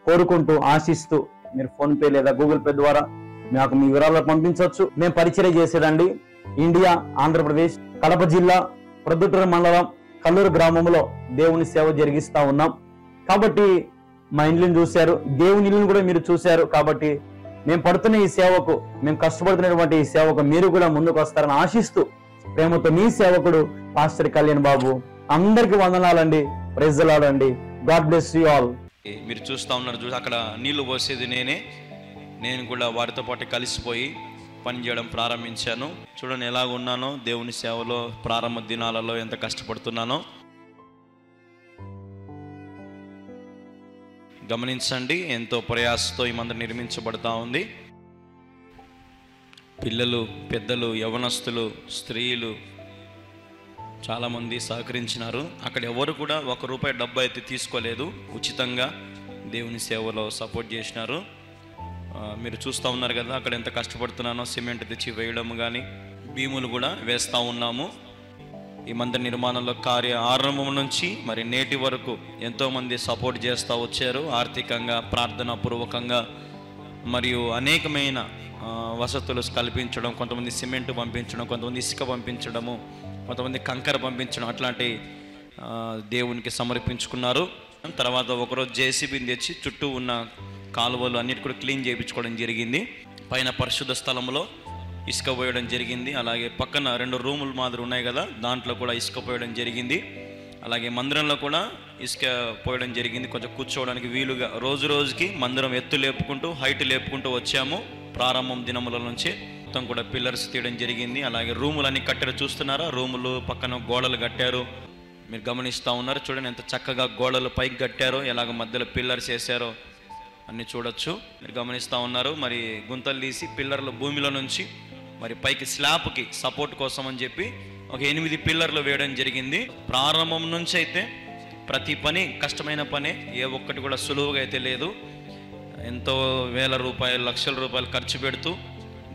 కోరుకుంటూ, ఆశిస్తూ మీరు ఫోన్ పే లేదా గూగుల్ పే ద్వారా మాకు మీ వివరాలు పంపించవచ్చు. మేము పరిచయం చేసేదండి ఇండియా, ఆంధ్రప్రదేశ్, కడప జిల్లా, ప్రొద్దుటూరు మండలం, కల్లూరు గ్రామంలో దేవుని సేవ జరిగిస్తా ఉన్నాం. కాబట్టి మా ఇల్లుని చూశారు, దేవుని ఇల్లుని కూడా మీరు చూశారు. కాబట్టి మేము పడుతున్న ఈ సేవకు, మేము కష్టపడుతున్నటువంటి ఈ సేవకు మీరు కూడా ముందుకు వస్తారని ఆశిస్తూ ప్రేమతో మీ సేవకుడు పాస్టర్ కళ్యాణ్ బాబు. అందరికి వందనాలండి. ప్రైజ్ ది లార్డ్ అండి. God bless you all. మీరు చూస్తూ ఉన్నారు, చూసి అక్కడ నీళ్లు పోసేది నేను కూడా వారితో పాటు కలిసిపోయి పనిచేయడం ప్రారంభించాను. చూడండి ఎలాగ ఉన్నానో, దేవుని సేవలో ప్రారంభ దినాలలో ఎంత కష్టపడుతున్నానో గమనించండి. ఎంతో ప్రయాసతో ఈ మందిరం నిర్మించబడతా ఉంది. పిల్లలు, పెద్దలు, యవనస్తులు, స్త్రీలు చాలామంది సహకరించినారు. అక్కడ ఎవరు కూడా ₹1 డబ్బు అయితే తీసుకోలేదు. ఉచితంగా దేవుని సేవలో సపోర్ట్ చేసినారు. మీరు చూస్తూ ఉన్నారు కదా అక్కడ ఎంత కష్టపడుతున్నానో. సిమెంట్ తెచ్చి వేయడం కానీ, భీములు కూడా వేస్తూ ఉన్నాము. ఈ మందిర నిర్మాణంలో ఆరంభం నుంచి మరి నేటి వరకు ఎంతోమంది సపోర్ట్ చేస్తూ వచ్చారు. ఆర్థికంగా, ప్రార్థనాపూర్వకంగా మరియు అనేకమైన వసతులు కల్పించడం, కొంతమంది సిమెంట్ పంపించడం, కొంతమంది ఇసుక పంపించడము, కొంతమంది కంకర పంపించడం, అట్లాంటి దేవునికి సమర్పించుకున్నారు. తర్వాత ఒకరోజు జేసీబీని తెచ్చి చుట్టూ ఉన్న కాలువలు అన్నిటి కూడా క్లీన్ చేయించుకోవడం జరిగింది. పైన పరిశుద్ధ స్థలంలో ఇసుక పోయడం జరిగింది. అలాగే పక్కన 2 రూములు మాదిరి ఉన్నాయి కదా, దాంట్లో కూడా ఇసుక పోయడం జరిగింది. అలాగే మందిరంలో కూడా ఇసుక పోయడం జరిగింది, కొంచెం కూర్చోవడానికి వీలుగా. రోజు రోజుకి మందిరం ఎత్తు లేపుకుంటూ, హైట్ లేపుకుంటూ వచ్చాము. ప్రారంభం దినముల నుంచి మొత్తం కూడా పిల్లర్స్ తీయడం జరిగింది. అలాగే రూములు అన్ని కట్టారు, చూస్తున్నారా? రూములు పక్కన గోడలు కట్టారు. మీరు గమనిస్తూ ఉన్నారు. చూడండి ఎంత చక్కగా గోడలు పైకి కట్టారో, ఎలాగ మధ్యలో పిల్లర్స్ వేసారో అన్ని చూడొచ్చు. మీరు గమనిస్తూ ఉన్నారు. మరి గుంతలు తీసి పిల్లర్లు భూమిలో నుంచి మరి పైకి స్లాబ్కి సపోర్ట్ కోసం అని చెప్పి ఒక 8 పిల్లర్లు వేయడం జరిగింది. ప్రారంభం నుంచి అయితే ప్రతి పని కష్టమైన పని, ఏ ఒక్కటి కూడా సులువుగా అయితే లేదు. ఎంతో వేల రూపాయలు, లక్షల రూపాయలు ఖర్చు పెడుతూ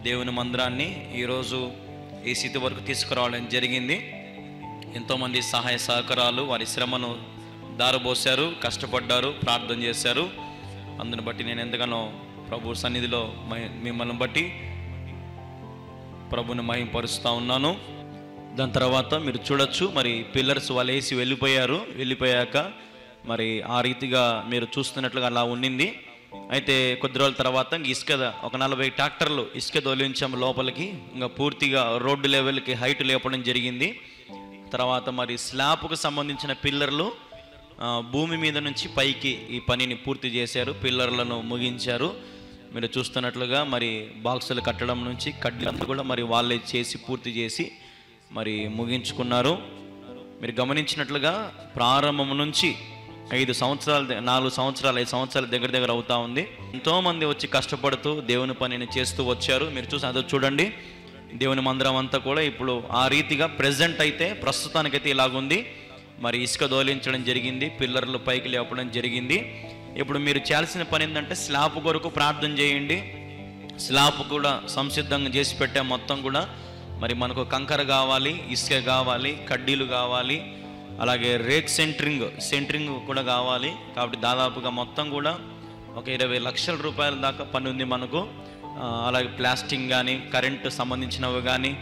దేవుని మందిరాన్ని ఈరోజు ఈ స్థితి వరకు తీసుకురావడం జరిగింది. ఎంతోమంది సహాయ సహకారాలు, వారి శ్రమను దారబోసారు, కష్టపడ్డారు, ప్రార్థన చేశారు. అందుని బట్టి నేను ఎంతగానో ప్రభు సన్నిధిలో మిమ్మల్ని బట్టి ప్రభుని మహింపరుస్తూ ఉన్నాను. దాని తర్వాత మీరు చూడొచ్చు, మరి పిల్లర్స్ వాళ్ళు వేసి వెళ్ళిపోయాక మరి ఆ రీతిగా మీరు చూస్తున్నట్లుగా అలా ఉండింది. అయితే కొద్ది రోజుల తర్వాత ఇసుక ఒక 40 ట్రాక్టర్లు ఇసుక తొలించాము లోపలికి. ఇంకా పూర్తిగా రోడ్డు లెవెల్కి హైట్ లేపడం జరిగింది. తర్వాత మరి స్లాబ్కు సంబంధించిన పిల్లర్లు భూమి మీద నుంచి పైకి ఈ పనిని పూర్తి చేశారు, పిల్లర్లను ముగించారు. మీరు చూస్తున్నట్లుగా మరి బాక్సులు కట్టడం నుంచి కడ్డీలంతా కూడా మరి వాళ్ళే చేసి పూర్తి చేసి మరి ముగించుకున్నారు. మీరు గమనించినట్లుగా ప్రారంభం నుంచి 4 సంవత్సరాలు 5 సంవత్సరాల దగ్గర అవుతా ఉంది. ఎంతోమంది వచ్చి కష్టపడుతూ దేవుని పనిని చేస్తూ వచ్చారు. మీరు చూసి అదో చూడండి, దేవుని మందిరం అంతా కూడా ఇప్పుడు ఆ రీతిగా ప్రెజెంట్ అయితే ప్రస్తుతానికైతే ఇలాగుంది. మరి ఇసుక దోలించడం జరిగింది, పిల్లర్లు పైకి లేపడం జరిగింది. ఇప్పుడు మీరు చేయాల్సిన పని ఏంటంటే స్లాబ్ కొరకు ప్రార్థన చేయండి. స్లాబ్ కూడా సంసిద్ధంగా చేసి పెట్టాం మొత్తం కూడా. మరి మనకు కంకర కావాలి, ఇసుక కావాలి, కడ్డీలు కావాలి, అలాగే రేక్ సెంటరింగ్ కూడా కావాలి. కాబట్టి దాదాపుగా మొత్తం కూడా ఒక 20 లక్షల రూపాయల దాకా పని ఉంది మనకు. అలాగే ప్లాస్టింగ్ కానీ, కరెంటు సంబంధించినవి కానీ,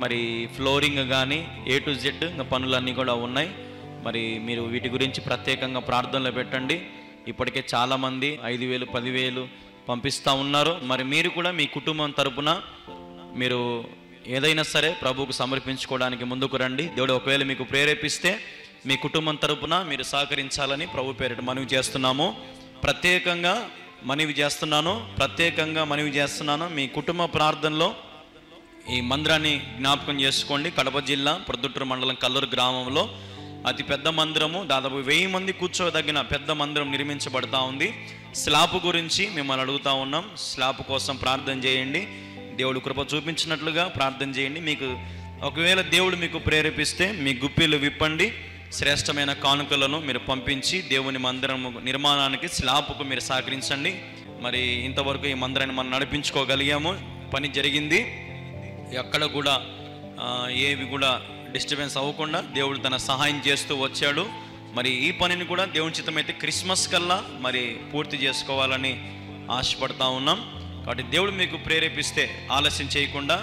మరి ఫ్లోరింగ్ కానీ, A to Z ఇంకా పనులన్నీ కూడా ఉన్నాయి. మరి మీరు వీటి గురించి ప్రత్యేకంగా ప్రార్థనలు పెట్టండి. ఇప్పటికే చాలామంది 5,000 10,000 పంపిస్తూ ఉన్నారు. మరి మీరు కూడా మీ కుటుంబం తరపున మీరు ఏదైనా సరే ప్రభువుకు సమర్పించుకోవడానికి ముందుకు రండి. దేవుడు ఒకవేళ మీకు ప్రేరేపిస్తే మీ కుటుంబం తరపున మీరు సహకరించాలని ప్రభు పేరిట మనవి చేస్తున్నాము. ప్రత్యేకంగా మనవి చేస్తున్నాను. మీ కుటుంబ ప్రార్థనలో ఈ మందిరాన్ని జ్ఞాపకం చేసుకోండి. కడప జిల్లా ప్రొద్దుటూరు మండలం కల్లూరు గ్రామంలో అతి పెద్ద మందిరము, దాదాపు 1000 మంది కూర్చోదగిన పెద్ద మందిరం నిర్మించబడతా ఉంది. స్లాబ్ గురించి మిమ్మల్ని అడుగుతా ఉన్నాం. స్లాబ్ కోసం ప్రార్థన చేయండి. దేవుడు కృప చూపించినట్లుగా ప్రార్థన చేయండి. మీకు ఒకవేళ దేవుడు మీకు ప్రేరేపిస్తే మీ గుప్పిలు విప్పండి. శ్రేష్టమైన కానుకలను మీరు పంపించి దేవుని మందిరం నిర్మాణానికి స్లాబ్కు మీరు సహకరించండి. మరి ఇంతవరకు ఈ మందిరాన్ని మనం నడిపించుకోగలిగాము. పని జరిగింది. ఎక్కడ కూడా ఏవి కూడా డిస్టర్బెన్స్ అవ్వకుండా దేవుడు తన సహాయం చేస్తూ వచ్చాడు. మరి ఈ పనిని కూడా దేవుని చిత్తమైతే క్రిస్మస్ కల్లా మరి పూర్తి చేసుకోవాలని ఆశపడతా ఉన్నాం. కాబట్టి దేవుడు మీకు ప్రేరేపిస్తే ఆలస్యం చేయకుండా,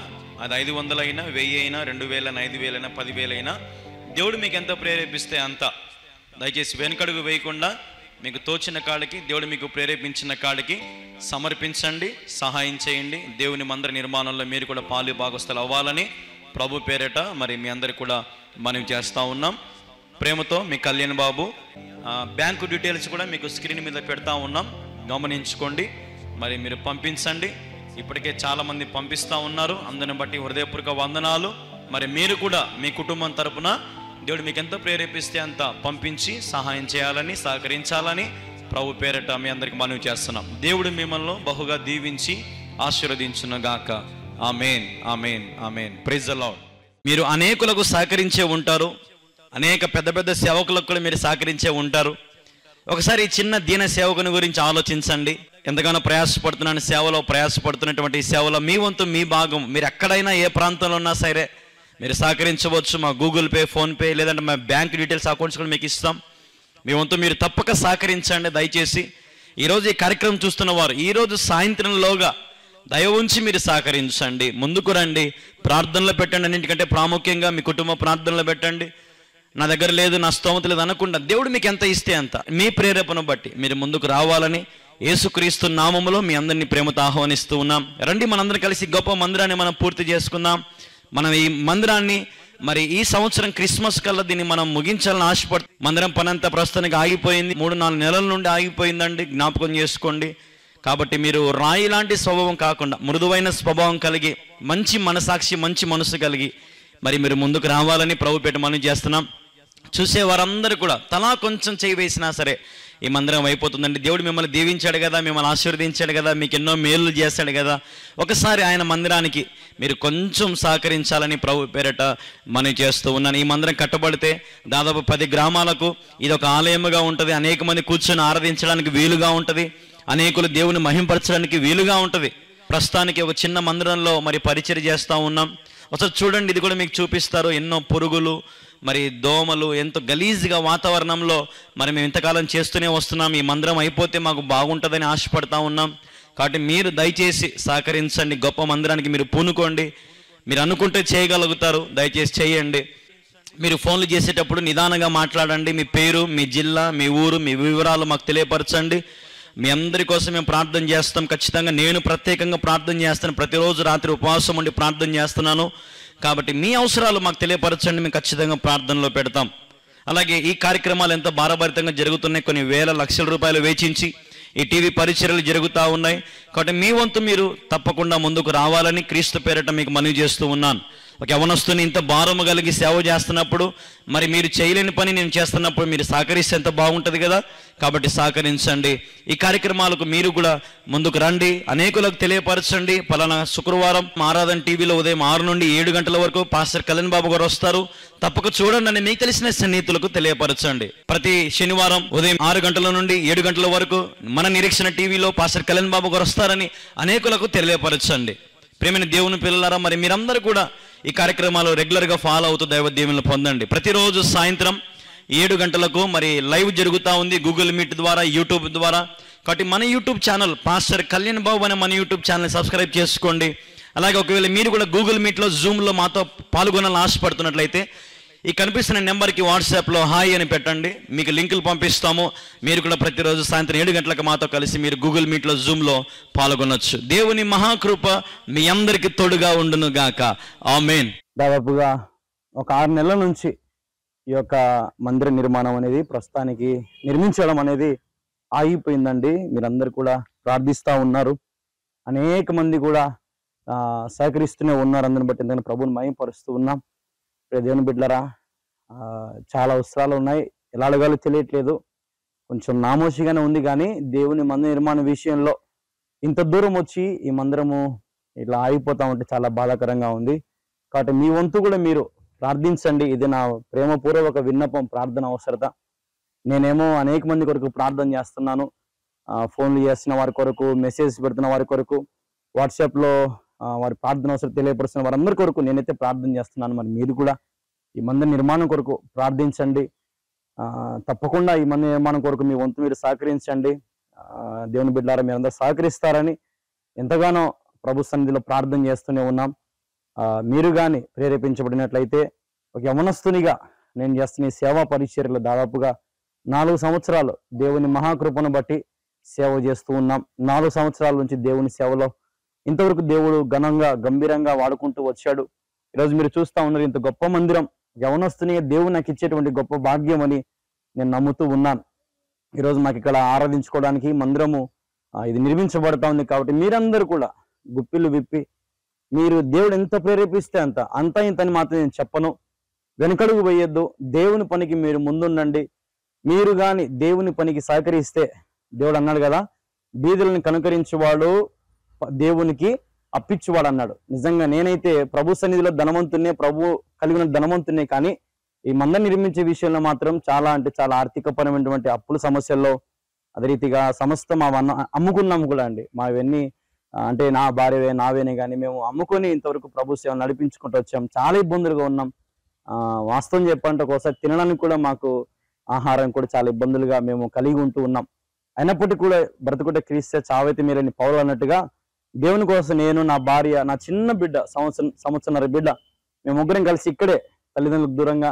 అది 500 అయినా, 1000 అయినా, 2000 అయినా, 5000 అయినా, 10,000 అయినా, దేవుడు మీకు ఎంత ప్రేరేపిస్తే అంత దయచేసి వెనుకడుగు వేయకుండా మీకు తోచిన కాడికి, దేవుడు మీకు ప్రేరేపించిన కాడికి సమర్పించండి, సహాయం చేయండి. దేవుని మందిర నిర్మాణంలో మీరు కూడా పాలు భాగస్థులు అవ్వాలని ప్రభు పేరిట మరి మీ అందరికి కూడా మనవి చేస్తూ ఉన్నాం. ప్రేమతో మీ కళ్యాణ్ బాబు. బ్యాంకు డీటెయిల్స్ కూడా మీకు స్క్రీన్ మీద పెడతా ఉన్నాం, గమనించుకోండి. మరి మీరు పంపించండి. ఇప్పటికే చాలామంది పంపిస్తూ ఉన్నారు. అందరిని బట్టి హృదయపూర్వక వందనాలు. మరి మీరు కూడా మీ కుటుంబం తరపున దేవుడు మీకు ఎంత ప్రేరేపిస్తే అంత పంపించి సహాయం చేయాలని, సహకరించాలని ప్రభు పేరిట మీ అందరికి మనవి చేస్తున్నాం. దేవుడు మిమ్మల్ని బహుగా దీవించి ఆశీర్వదించునుగాక. Amen, amen, amen. Praise the lord. మీరు అనేకులకు సహకరించే ఉంటారు, అనేక పెద్ద పెద్ద సేవకులకు కూడా మీరు సహకరించే ఉంటారు. ఒకసారి ఈ చిన్న దీన సేవకుని గురించి ఆలోచించండి. ఎంతగానో ప్రయాసపడుతున్నటువంటి సేవలో మీ వంతు, మీ భాగం, మీరు ఎక్కడైనా ఏ ప్రాంతంలో ఉన్నా సరే మీరు సహకరించవచ్చు. మా గూగుల్ పే, ఫోన్పే, లేదంటే మా బ్యాంక్ డీటెయిల్స్, అకౌంట్స్ కూడా మీకు ఇస్తాం. మీ వంతు మీరు తప్పక సహకరించండి దయచేసి. ఈరోజు ఈ కార్యక్రమం చూస్తున్న వారు ఈరోజు సాయంత్రంలోగా దయ ఉంచి మీరు సహకరించండి. ముందుకు రండి, ప్రార్థనలో పెట్టండి. అన్నింటికంటే ప్రాముఖ్యంగా మీ కుటుంబ ప్రార్థనలో పెట్టండి. నా దగ్గర లేదు, నా స్తోమత లేదు అనకుండా దేవుడు మీకు ఎంత ఇస్తే అంత మీ ప్రేరేపణ బట్టి మీరు ముందుకు రావాలని యేసుక్రీస్తు నామములో మీ అందరినీ ప్రేమతో ఆహ్వానిస్తూ ఉన్నాం. రండి, మనందరం కలిసి గొప్ప మందిరాన్ని మనం పూర్తి చేసుకుందాం. మనం ఈ మందిరాన్ని మరి ఈ సంవత్సరం క్రిస్మస్ కల్లా దీన్ని మనం ముగించాలని ఆశపడుతుంది. మందిరం పని అంతా ప్రస్తుతానికి ఆగిపోయింది, 3-4 నెలల నుండి ఆగిపోయిందండి, జ్ఞాపకం చేసుకోండి. కాబట్టి మీరు రాయి లాంటి స్వభావం కాకుండా మృదువైన స్వభావం కలిగి, మంచి మనసాక్షి, మంచి మనసు కలిగి మరి మీరు ముందుకు రావాలని ప్రభుపేట మనం చేస్తున్నాం. చూసే వారందరూ కూడా తలా కొంచెం చేయి వేసినా సరే ఈ మందిరం అయిపోతుందండి. దేవుడు మిమ్మల్ని దీవించాడు కదా, మిమ్మల్ని ఆశీర్వదించాడు కదా, మీకు ఎన్నో మేలు చేశాడు కదా. ఒకసారి ఆయన మందిరానికి మీరు కొంచెం సహకరించాలని ప్రభు పేరట మనం చేస్తూ ఉన్నాను. ఈ మందిరం కట్టబడితే దాదాపు 10 గ్రామాలకు ఇది ఒక ఆలయముగా ఉంటుంది. అనేక మంది కూర్చొని ఆరాధించడానికి వీలుగా ఉంటుంది, అనేకులు దేవుని మహింపరచడానికి వీలుగా ఉంటుంది. ప్రస్తుతానికి ఒక చిన్న మందిరంలో మరి పరిచర్య చేస్తూ ఉన్నాం. ఒకసారి చూడండి, ఇది కూడా మీకు చూపిస్తారు. ఎన్నో పురుగులు, మరి దోమలు, ఎంతో గలీజ్గా వాతావరణంలో మరి మేము ఇంతకాలం చేస్తూనే వస్తున్నాం. ఈ మందిరం అయిపోతే మాకు బాగుంటుందని ఆశపడతా ఉన్నాం. కాబట్టి మీరు దయచేసి సహకరించండి. గొప్ప మందిరానికి మీరు పూనుకోండి. మీరు అనుకుంటే చేయగలుగుతారు, దయచేసి చేయండి. మీరు ఫోన్లు చేసేటప్పుడు నిదానంగా మాట్లాడండి. మీ పేరు, మీ జిల్లా, మీ ఊరు, మీ వివరాలు మాకు తెలియపరచండి. మీ అందరి కోసం మేము ప్రార్థన చేస్తాం. ఖచ్చితంగా నేను ప్రత్యేకంగా ప్రార్థన చేస్తాను. ప్రతిరోజు రాత్రి ఉపవాసం ఉండి ప్రార్థన చేస్తున్నాను. కాబట్టి మీ అవసరాలు మాకు తెలియపరచండి, మేము ఖచ్చితంగా ప్రార్థనలో పెడతాం. అలాగే ఈ కార్యక్రమాలు ఎంతో భారభరితంగా జరుగుతున్నాయి. కొన్ని వేల లక్షల రూపాయలు వెచ్చించి ఈ టీవీ పరిచర్యలు జరుగుతూ ఉన్నాయి. కాబట్టి మీ వంతు మీరు తప్పకుండా ముందుకు రావాలని క్రీస్తు పేరట మీకు మనవి చేస్తూ ఉన్నాను. ఒక యవనస్తుని ఇంత భారము కలిగి సేవ చేస్తున్నప్పుడు మరి మీరు చేయలేని పని నేను చేస్తున్నప్పుడు మీరు సహకరిస్తే ఎంత బాగుంటుంది కదా. కాబట్టి సహకరించండి. ఈ కార్యక్రమాలకు మీరు కూడా ముందుకు రండి, అనేకులకు తెలియపరచండి. పలానా శుక్రవారం ఆరాధన టీవీలో ఉదయం 6 నుండి 7 గంటల వరకు పాస్టర్ కళ్యాణ్ బాబు గారు వస్తారు, తప్పక చూడండి అని మీకు తెలిసిన స్నేహితులకు తెలియపరచండి. ప్రతి శనివారం ఉదయం 6 గంటల నుండి 7 గంటల వరకు మన నిరీక్షణ టీవీలో పాస్టర్ కళ్యాణ్ బాబు గారు వస్తారని అనేకులకు తెలియపరచండి. ప్రేమైన దేవుని పిల్లలారా, మరి మీరందరూ కూడా ఈ కార్యక్రమాలు రెగ్యులర్గా ఫాలో అవుతూ దైవ దీవెనలు పొందండి. ప్రతిరోజు సాయంత్రం 7 గంటలకు మరి లైవ్ జరుగుతూ ఉంది గూగుల్ మీట్ ద్వారా, యూట్యూబ్ ద్వారా. కాబట్టి మన YouTube channel pastor Kalyan Babu అనే మన యూట్యూబ్ ఛానల్ సబ్స్క్రైబ్ చేసుకోండి. అలాగే ఒకవేళ మీరు కూడా గూగుల్ మీట్లో జూమ్లో మాతో పాల్గొనాలని ఆశపడుతున్నట్లయితే ఈ కనిపిస్తున్న నెంబర్కి వాట్సాప్లో హాయ్ అని పెట్టండి, మీకు లింకులు పంపిస్తాము. మీరు కూడా ప్రతిరోజు సాయంత్రం 7 గంటలకు మాతో కలిసి మీరు గూగుల్ మీట్లో జూమ్లో పాల్గొనొచ్చు. దేవుని మహాకృప మీ అందరికీ తోడుగా ఉండును గాక. ఆమేన్. దాదాపుగా ఒక 6 నెలల నుంచి ఈ యొక్క మందిర నిర్మాణం అనేది ప్రస్తుతానికి నిర్మించడం అనేది ఆగిపోయిందండి. మీరందరూ కూడా ప్రార్థిస్తూ ఉన్నారు, అనేక మంది కూడా సహకరిస్తూనే ఉన్నారు. అందరిని బట్టి ఎందుకంటే ప్రభువుని మహిమపరుస్తూ ఉన్నాం. దేవుని బిడ్డలారా, చాలా అవసరాలు ఉన్నాయి, ఎలా అడగాలో తెలియట్లేదు, కొంచెం నామోషిగానే ఉంది. కానీ దేవుని మందిర నిర్మాణ విషయంలో ఇంత దూరం వచ్చి ఈ మందిరము ఇట్లా ఆగిపోతా ఉంటే చాలా బాధాకరంగా ఉంది. కాబట్టి మీ వంతు కూడా మీరు ప్రార్థించండి. ఇది నా ప్రేమపూర్వక విన్నపం, ప్రార్థన అవసరత. నేనేమో అనేక మంది కొరకు ప్రార్థన చేస్తున్నాను, ఫోన్లు చేస్తున్న వారి కొరకు, మెసేజ్ పెడుతున్న వారి కొరకు, వాట్సాప్లో వారి ప్రార్థన అవసరం తెలియపరుస్తున్న వారందరి కొరకు నేనైతే ప్రార్థన చేస్తున్నాను. మరి మీరు కూడా ఈ మందిర నిర్మాణం కొరకు ప్రార్థించండి. తప్పకుండా ఈ మందిర నిర్మాణం కొరకు మీ వంతు మీరు సహకరించండి. దేవుని బిడ్డలారా, మీరందరూ సహకరిస్తారని ఎంతగానో ప్రభు సన్నిధిలో ప్రార్థన చేస్తూనే ఉన్నాం. మీరు కానీ ప్రేరేపించబడినట్లయితే ఒక యవనస్తునిగా నేను చేస్తున్న ఈ సేవా పరిచర్యలో దాదాపుగా 4 సంవత్సరాలు దేవుని మహాకృపను బట్టి సేవ చేస్తూ ఉన్నాం. 4 సంవత్సరాల నుంచి దేవుని సేవలో ఇంతవరకు దేవుడు ఘనంగా గంభీరంగా వాడుకుంటూ వచ్చాడు. ఈరోజు మీరు చూస్తూ ఉన్నారు, ఇంత గొప్ప మందిరం యవనస్తునిగా దేవుడు నాకు ఇచ్చేటువంటి గొప్ప భాగ్యం అని నేను నమ్ముతూ ఉన్నాను. ఈరోజు మాకు ఇక్కడ ఆరాధించుకోవడానికి మందిరము ఇది నిర్మించబడతా ఉంది. కాబట్టి మీరందరూ కూడా గుప్పిళ్ళు విప్పి మీరు దేవుడు ఎంత ప్రేరేపిస్తే అంత ఇంతని మాత్రం నేను చెప్పను. వెనకడుగు వేయొద్దు, దేవుని పనికి మీరు ముందుండండి. మీరు కానీ దేవుని పనికి సహకరిస్తే, దేవుడు అన్నాడు కదా, బీదలను కనుకరించేవాడు దేవునికి అప్పిచ్చేవాడు అన్నాడు. నిజంగా నేనైతే ప్రభు సన్నిధిలో ధనవంతున్నే, ప్రభు కలిగిన ధనవంతున్నే, కానీ ఈ మందిరం నిర్మించే విషయంలో మాత్రం చాలా అంటే చాలా ఆర్థికపరమైనటువంటి అప్పుల సమస్యల్లో, అదే రీతిగా సమస్తం అమ్ముకున్నాము కూడా అండి. మావన్నీ అంటే నా భార్యవే నావేనే, కానీ మేము అమ్ముకొని ఇంతవరకు ప్రభు సేవ నడిపించుకుంటూ వచ్చాం. చాలా ఇబ్బందులుగా ఉన్నాం. వాస్తవం చెప్పాలంటే ఒకసారి తినడానికి కూడా మాకు ఆహారం కూడా చాలా ఇబ్బందులుగా మేము కలిగి ఉంటూ ఉన్నాం. అయినప్పటికీ కూడా బ్రతుకుట క్రీస్తే చావైతే మీరని పౌలు అన్నట్టుగా దేవుని కోసం నేను, నా భార్య, నా చిన్న బిడ్డ, సంవత్సరన్నర బిడ్డ, మేము ముగ్గురం కలిసి ఇక్కడే తల్లిదండ్రులకు దూరంగా,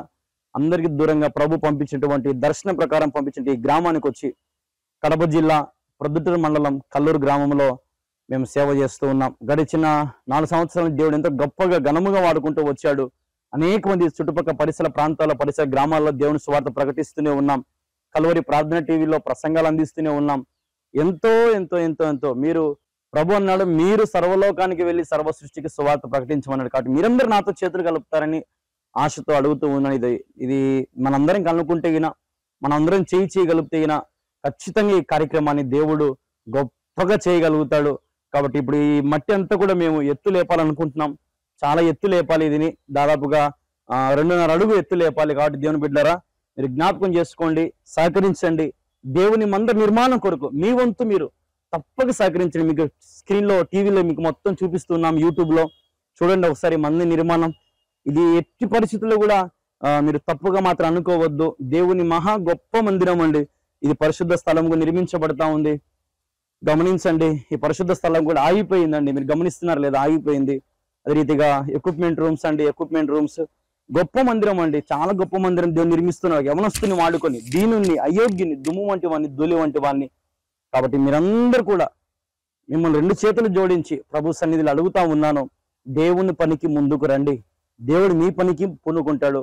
అందరికి దూరంగా ప్రభు పంపించినటువంటి దర్శనం ప్రకారం పంపించిన ఈ గ్రామానికి వచ్చి కడప జిల్లా ప్రొద్దుటూరు మండలం కల్లూరు గ్రామంలో మేము సేవ చేస్తూ ఉన్నాం. గడిచిన 4 సంవత్సరాలు దేవుడు ఎంతో గొప్పగా ఘనముగా వాడుకుంటూ వచ్చాడు. అనేక మంది చుట్టుపక్కల పరిసర గ్రామాల్లో దేవుని సువార్త ప్రకటిస్తూనే ఉన్నాం. కల్వరి ప్రార్థన టీవీలో ప్రసంగాలు అందిస్తూనే ఉన్నాం. ఎంతో ఎంతో ఎంతో ఎంతో మీరు ప్రభు అన్నాడు, మీరు సర్వలోకానికి వెళ్ళి సర్వ సృష్టికి సువార్త ప్రకటించమన్నాడు. కాబట్టి మీరందరూ నాతో చేతులు కలుపుతారని ఆశతో అడుగుతూ ఉన్నాను. ఇది మనందరం కనుక్కుంటే గిన, మనందరం చేయగలిగితే గిన ఖచ్చితంగా ఈ కార్యక్రమాన్ని దేవుడు గొప్పగా చేయగలుగుతాడు. కాబట్టి ఇప్పుడు ఈ మట్టి అంతా కూడా మేము ఎత్తు లేపాలనుకుంటున్నాం. చాలా ఎత్తు లేపాలి. ఇది దాదాపుగా 2.5 అడుగు ఎత్తు లేపాలి. కాబట్టి దేవుని బిడ్డలారా, మీరు జ్ఞాపకం చేసుకోండి, సహకరించండి. దేవుని మందిర నిర్మాణం కొరకు మీ వంతు మీరు తప్పక సహకరించండి. మీకు స్క్రీన్లో టీవీలో మీకు మొత్తం చూపిస్తున్నాం, యూట్యూబ్లో చూడండి ఒకసారి మందిర నిర్మాణం. ఇది ఎట్టి పరిస్థితుల్లో కూడా మీరు తప్పుగా మాత్రం అనుకోవద్దు. దేవుని మహా గొప్ప మందిరం అండి. ఇది పరిశుద్ధ స్థలంగా నిర్మించబడతా ఉంది. గమనించండి, ఈ పరిశుద్ధ స్థలం కూడా ఆగిపోయిందండి. మీరు గమనిస్తున్నారు లేదా? ఆగిపోయింది. అదే రీతిగా ఎక్విప్మెంట్ రూమ్స్ గొప్ప మందిరం అండి, చాలా గొప్ప మందిరం దేవుడు నిర్మిస్తున్నారు. యవనస్తుని వాడుకొని దీనుని, అయోగ్యుని, దుమ్ము వంటి వాడిని, ధూళి వంటి వాడిని. కాబట్టి మీరందరూ కూడా మిమ్మల్ని 2 చేతులు జోడించి ప్రభు సన్నిధిలో అడుగుతా ఉన్నాను, దేవుని పనికి ముందుకు రండి. దేవుడు మీ పనికి పూనుకుంటాడు,